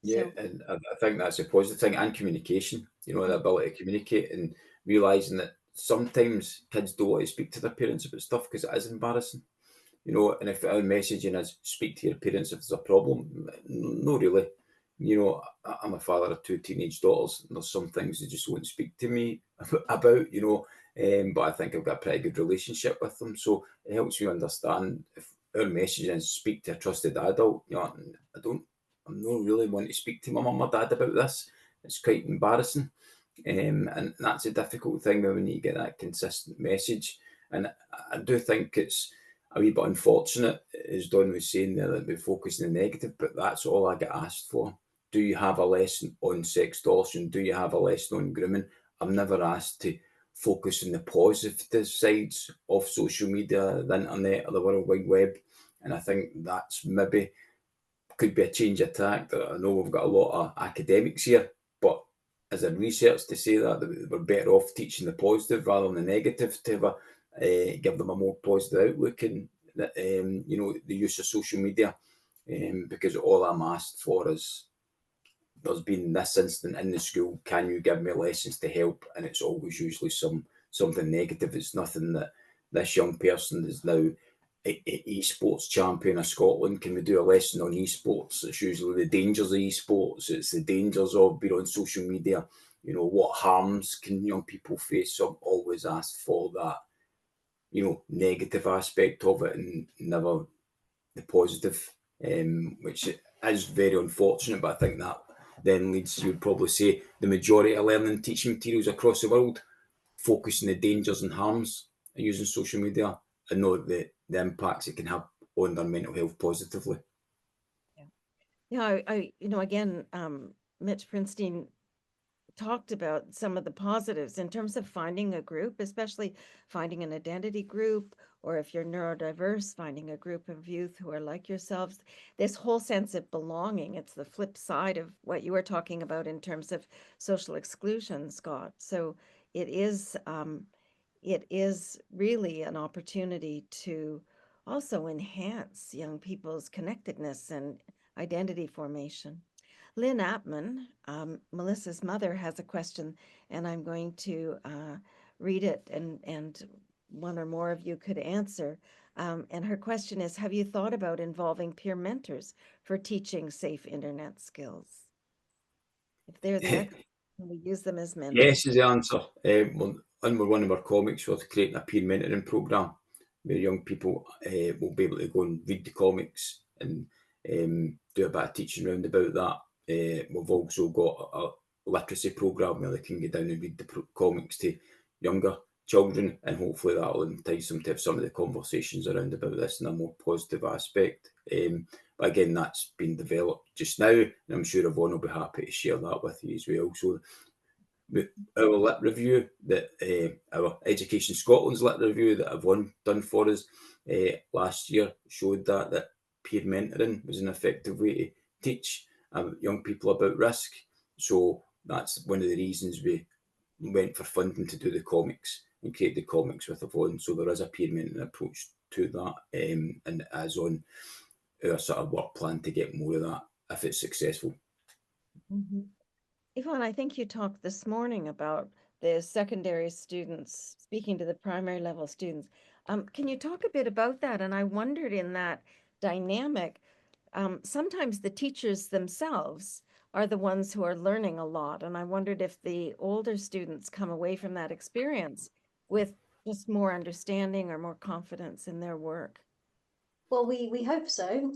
Yeah, So, and I think that's a positive thing, and communication, you know, the ability to communicate and realising that sometimes kids don't want to speak to their parents about stuff because it is embarrassing, you know, and if our messaging is speak to your parents if there's a problem, no, really. You know, I'm a father of two teenage daughters, and there's some things they just won't speak to me about, you know, but I think I've got a pretty good relationship with them. So it helps me understand if our messaging is speak to a trusted adult, you know, I'm not really wanting to speak to my mum or dad about this. It's quite embarrassing. And that's a difficult thing when we need to get that consistent message. And I do think it's a wee bit unfortunate, as Don was saying there, that we focus on the negative, but that's all I get asked for. Do you have a lesson on sextortion? Do you have a lesson on grooming? I'm never asked to focus on the positive sides of social media, the internet, or the World Wide Web. And I think that's maybe could be a change of tack. I know we've got a lot of academics here, but as a research to say that we're better off teaching the positive rather than the negative to have give them a more positive outlook and you know, the use of social media. Because all I'm asked for is there's been this incident in the school. Can you give me lessons to help? And it's always usually something negative. It's nothing that this young person is now esports champion of Scotland. Can we do a lesson on esports? It's usually the dangers of esports. It's the dangers of being on social media. You know, what harms can young people face? So I'm always asked for that, you know, negative aspect of it and never the positive, which is very unfortunate. But I think that then leads, you would probably say, the majority of learning and teaching materials across the world focus on the dangers and harms of using social media and not the impacts it can have on their mental health positively. yeah, I you know, again, Mitch Prinstein talked about some of the positives in terms of finding a group, especially finding an identity group, or if you're neurodiverse, finding a group of youth who are like yourselves. This whole sense of belonging, it's the flip side of what you were talking about in terms of social exclusion, Scott. So it is really an opportunity to also enhance young people's connectedness and identity formation. Lynn Apman, Melissa's mother, has a question, and I'm going to read it, and one or more of you could answer. And her question is, have you thought about involving peer mentors for teaching safe internet skills? If they're the experts, can we use them as mentors? Yes is the answer. Under one of our comics, we're creating a peer mentoring programme where young people will be able to go and read the comics and do a bit of teaching around about that. We've also got a literacy programme where they can get down and read the comics to younger children, and hopefully that will entice them to have some of the conversations around about this in a more positive aspect. But again, that's been developed just now, and I'm sure Yvonne will be happy to share that with you as well. So our lit review that our Education Scotland's lit review that Yvonne done for us last year showed that peer mentoring was an effective way to teach young people about risk. So that's one of the reasons we went for funding to do the comics and create the comics with Yvonne. So there is a peer mentoring approach to that, and as on our sort of work plan to get more of that if it's successful. Mm-hmm. Yvonne, I think you talked this morning about the secondary students speaking to the primary level students. Can you talk a bit about that? And I wondered, in that dynamic, sometimes the teachers themselves are the ones who are learning a lot. And I wondered if the older students come away from that experience with just more understanding or more confidence in their work. Well, we hope so,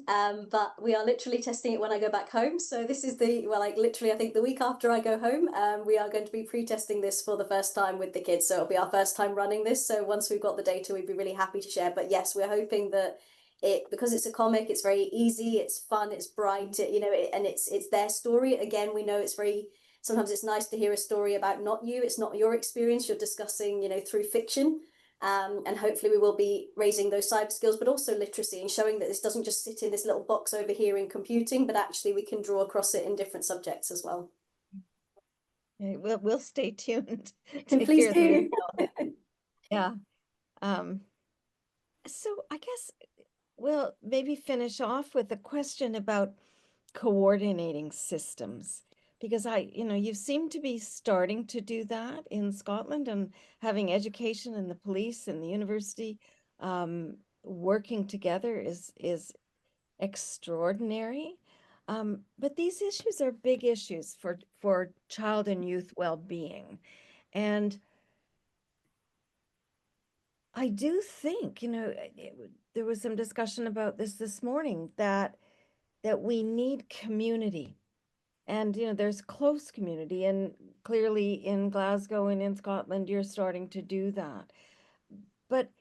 but we are literally testing it when I go back home. So this is like literally, I think the week after I go home, we are going to be pre-testing this for the first time with the kids. So it'll be our first time running this. So once we've got the data, we'd be really happy to share. But yes, we're hoping that because it's a comic, it's very easy, it's fun, it's bright, and it's their story. Again, we know sometimes it's nice to hear a story about not you. It's not your experience. You're discussing, through fiction. And hopefully we will be raising those cyber skills, but also literacy, and showing that this doesn't just sit in this little box over here in computing, but actually we can draw across it in different subjects as well. We'll stay tuned to Please hear do. Yeah. So I guess we'll maybe finish off with a question about coordinating systems, because you seem to be starting to do that in Scotland, and having education and the police and the university working together is extraordinary. But these issues are big issues for child and youth well-being. And I do think, there was some discussion about this morning, that we need community. And, there's close community, and clearly in Glasgow and in Scotland, you're starting to do that. But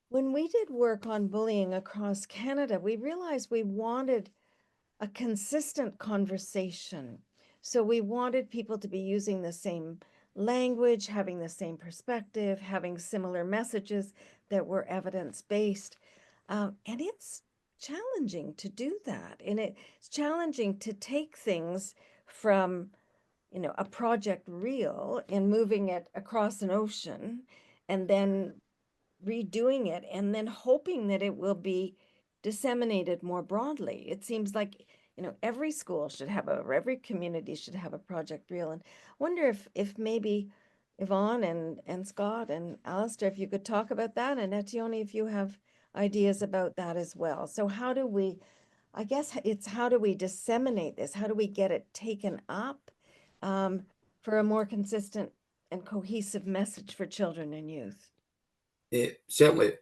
when we did work on bullying across Canada, we realized we wanted a consistent conversation. So we wanted people to be using the same language, having the same perspective, having similar messages that were evidence-based. And it's challenging to do that. And it's challenging to take things from, a project reel and moving it across an ocean, and then redoing it, and then hoping that it will be disseminated more broadly. It seems like, every school should have every community should have a project reel. And wonder if maybe Yvonne and Scott and Alasdair, if you could talk about that, and Etiony, if you have ideas about that as well. So how do we, I guess it's how do we disseminate this? How do we get it taken up for a more consistent and cohesive message for children and youth? Certainly,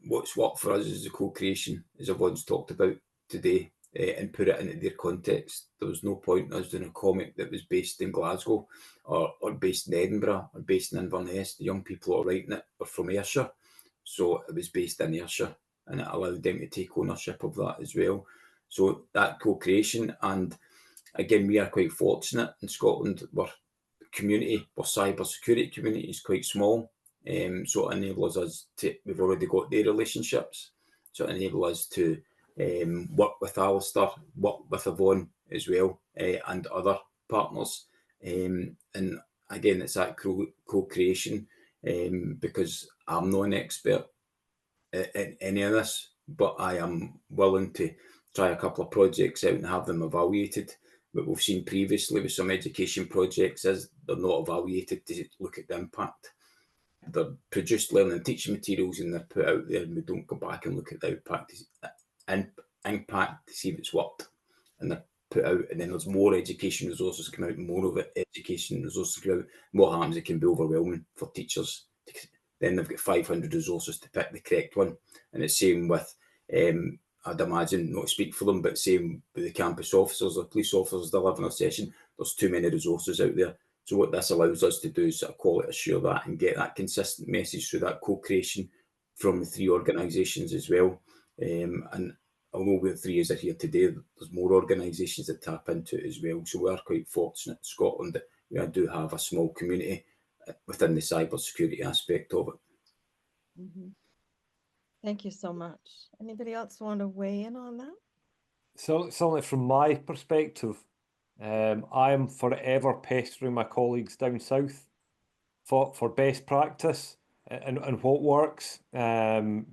what's worked for us is the co-creation, as Yvonne's talked about today, and put it into their context. There was no point in us doing a comic that was based in Glasgow or based in Edinburgh or based in Inverness. The young people who are writing it are from Ayrshire, so it was based in Ayrshire, and it allowed them to take ownership of that as well. So that co-creation, and again, we are quite fortunate in Scotland. We're cyber security community is quite small. So it enables us to, we've already got their relationships, so it enables us to work with Alasdair, work with Yvonne as well, and other partners. And again, it's that co-creation, because I'm not an expert in any of this, but I am willing to try a couple of projects out and have them evaluated. What we've seen previously with some education projects is they're not evaluated to look at the impact. They're produced learning and teaching materials and they're put out there, and we don't go back and look at the impact to see if it's worked. And they're put out, and then there's more education resources come out, more of it education resources come out. And what happens, it can be overwhelming for teachers. Then they've got 500 resources to pick the correct one. And it's same with, I'd imagine, not to speak for them, but same with the campus officers or police officers delivering a session. There's too many resources out there. So what this allows us to do is sort of quality assure that and get that consistent message through that co-creation from the three organisations as well. And although we're three as are here today, there's more organisations that tap into it as well. So we are quite fortunate in Scotland that we do have a small community within the cyber security aspect of it. Mm-hmm. Thank you so much. Anybody else want to weigh in on that? So certainly from my perspective, I am forever pestering my colleagues down south for best practice and what works, and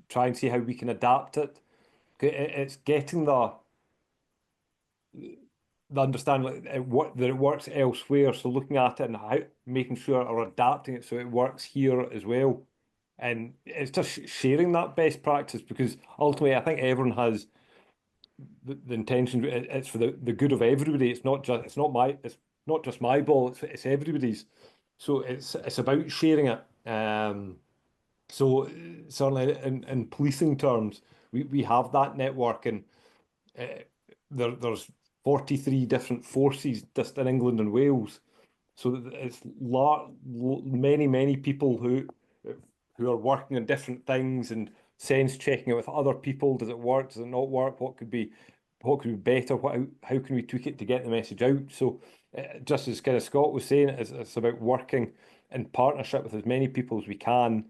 try and see how we can adapt it. It's getting the understanding that it works elsewhere. So looking at it and how making sure or adapting it so it works here as well. And it's just sharing that best practice, because ultimately I think everyone has the intention. It's for the good of everybody. It's not just my ball. It's everybody's. So it's about sharing it. So certainly in policing terms, we have that network, and there's 43 different forces just in England and Wales. So it's many people who are working on different things and sense checking it with other people. Does it work? Does it not work? What could be better? How can we tweak it to get the message out? So just as kind of Scott was saying, it's about working in partnership with as many people as we can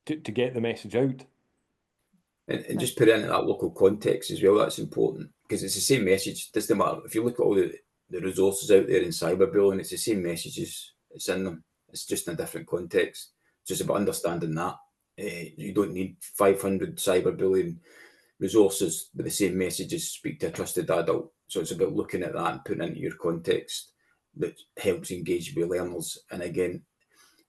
to get the message out. And just put it into that local context as well. That's important, because it's the same message. It doesn't matter if you look at all the resources out there in cyberbullying, it's the same messages. It's in them. It's just in a different context. It's just about understanding that You don't need 500 cyberbullying resources, but the same messages speak to a trusted adult. So it's about looking at that and putting it into your context that helps engage with learners. And again,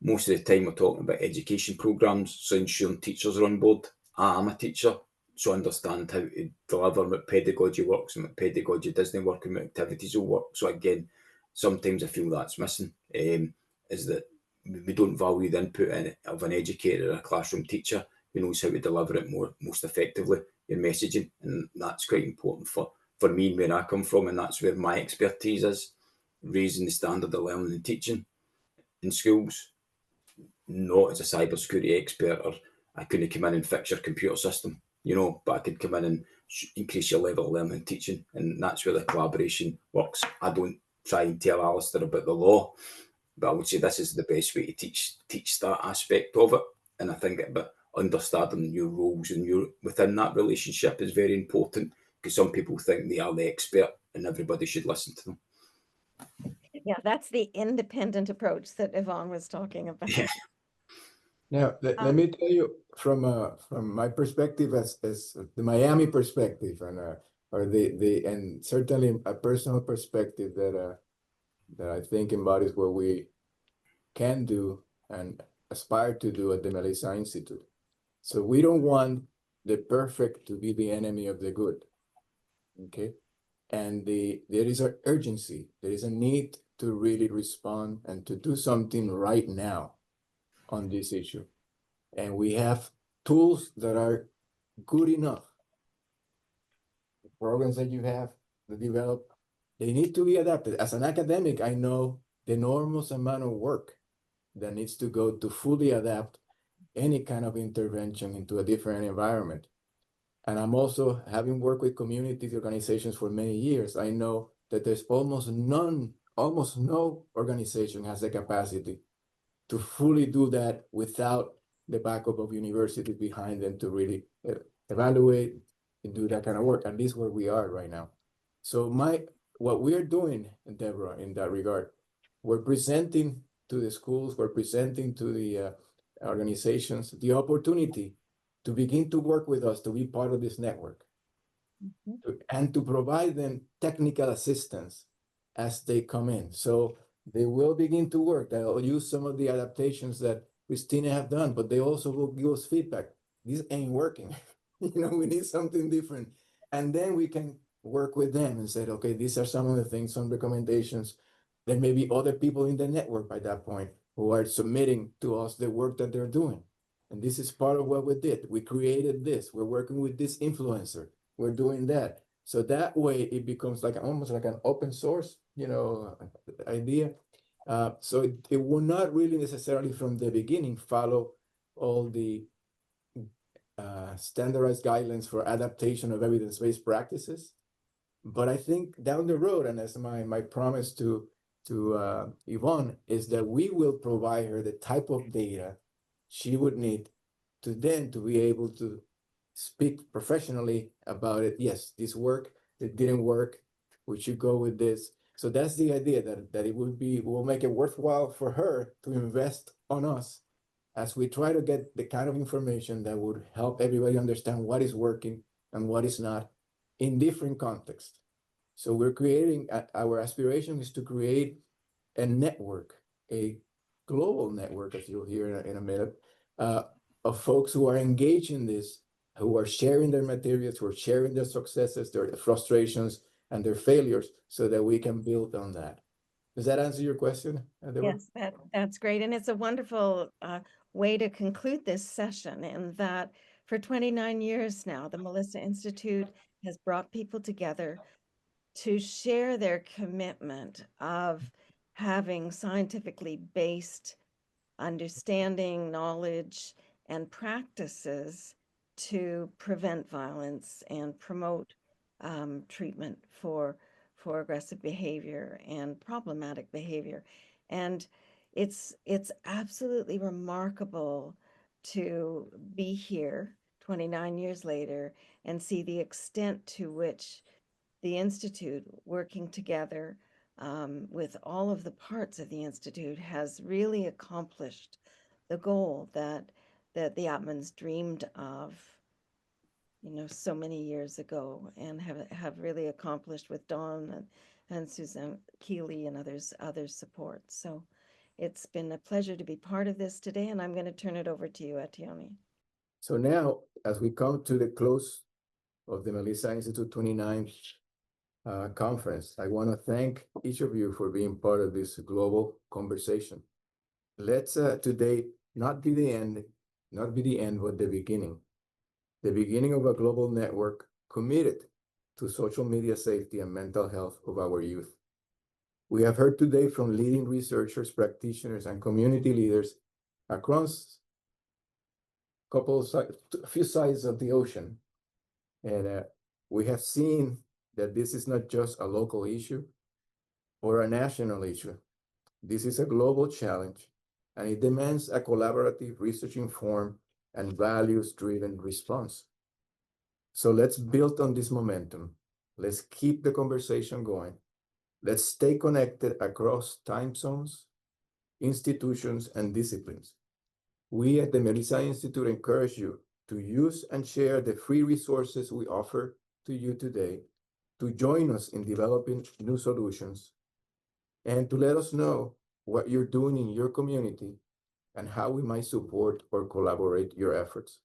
most of the time we're talking about education programs, so ensuring teachers are on board. I'm a teacher, so I understand how to deliver what pedagogy works and what pedagogy doesn't work and what activities will work. So again, sometimes I feel that's missing, is that we don't value the input of an educator or a classroom teacher who knows how to deliver it most effectively, your messaging, and that's quite important for me and where I come from, and that's where my expertise is, raising the standard of learning and teaching in schools, not as a cybersecurity expert, or I couldn't come in and fix your computer system, but I could come in and increase your level of learning and teaching, and that's where the collaboration works. I don't try and tell Alasdair about the law, but I would say this is the best way to teach that aspect of it. And I think about understanding your roles and your within that relationship is very important, because some people think they are the expert and everybody should listen to them. Yeah, that's the independent approach that Yvonne was talking about. Yeah. Now, let me tell you from my perspective as the Miami perspective, and and certainly a personal perspective that I think embodies what we can do and aspire to do at the Melissa Institute. So we don't want the perfect to be the enemy of the good, okay? And there is an urgency, there is a need to really respond and to do something right now on this issue. And we have tools that are good enough. The programs that you have to develop, they need to be adapted. As an academic, I know the enormous amount of work that needs to go to fully adapt any kind of intervention into a different environment. And I'm also, having worked with community organizations for many years, I know that there's almost no organization has the capacity to fully do that without the backup of universities behind them to really evaluate and do that kind of work. And this is where we are right now. So what we're doing, Debra, in that regard, we're presenting to the schools, we're presenting to the organizations the opportunity to begin to work with us to be part of this network. And to provide them technical assistance as they come in. So they will begin to work. They'll use some of the adaptations that Christina have done, but they also will give us feedback. This ain't working. We need something different. And then we can work with them and say, okay, these are some of the things, some recommendations. There may be other people in the network by that point who are submitting to us the work that they're doing. And this is part of what we did. We created this. We're working with this influencer. We're doing that. So that way it becomes like almost like an open source, idea. So it will not really necessarily from the beginning follow all the standardized guidelines for adaptation of evidence-based practices. But I think down the road, and as my promise to Yvonne, is that we will provide her the type of data she would need to be able to speak professionally about it. Yes, this worked, it didn't work, we should go with this. So that's the idea, that it will make it worthwhile for her to invest on us as we try to get the kind of information that would help everybody understand what is working and what is not in different contexts. So we're creating, our aspiration is to create a network, a global network, as you'll hear in a minute, of folks who are engaged in this, who are sharing their materials, who are sharing their successes, their frustrations, and their failures, so that we can build on that. Does that answer your question, Debra? Yes, that's great. And it's a wonderful way to conclude this session, in that for 29 years now, the Melissa Institute has brought people together to share their commitment of having scientifically based understanding, knowledge, and practices to prevent violence and promote treatment for aggressive behavior and problematic behavior. And it's absolutely remarkable to be here 29 years later and see the extent to which the Institute, working together with all of the parts of the Institute, has really accomplished the goal that that the Atmans dreamed of, you know, so many years ago, and have really accomplished with Dawn and Suzanne Keeley and others support. So it's been a pleasure to be part of this today, and I'm going to turn it over to you, Etiony. So now, as we come to the close of the Melissa Institute 29th conference, I want to thank each of you for being part of this global conversation. Let's today not be the end, but the beginning of a global network committed to social media safety and mental health of our youth. We have heard today from leading researchers, practitioners, and community leaders across a few sides of the ocean. And we have seen that this is not just a local issue or a national issue. This is a global challenge, and it demands a collaborative, research-informed, and values-driven response. So let's build on this momentum. Let's keep the conversation going. Let's stay connected across time zones, institutions, and disciplines. We at the Melissa Institute encourage you to use and share the free resources we offer to you today, to join us in developing new solutions, and to let us know what you're doing in your community and how we might support or collaborate your efforts.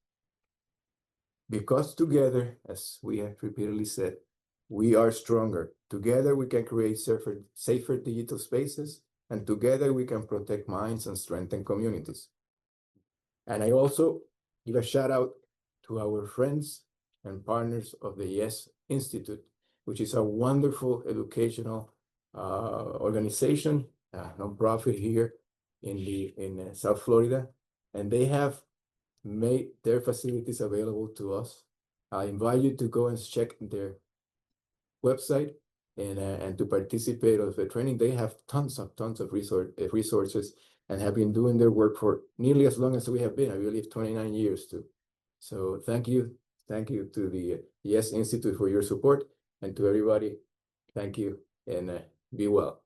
Because together, as we have repeatedly said, we are stronger. Together we can create safer digital spaces, and together we can protect minds and strengthen communities. And I also give a shout out to our friends and partners of the YES Institute, which is a wonderful educational organization, nonprofit here in South Florida, and they have made their facilities available to us. I invite you to go and check their website and to participate of the training. They have tons of resources and have been doing their work for nearly as long as we have been. I believe 29 years too. So thank you to the YES Institute for your support, and to everybody, thank you, and be well.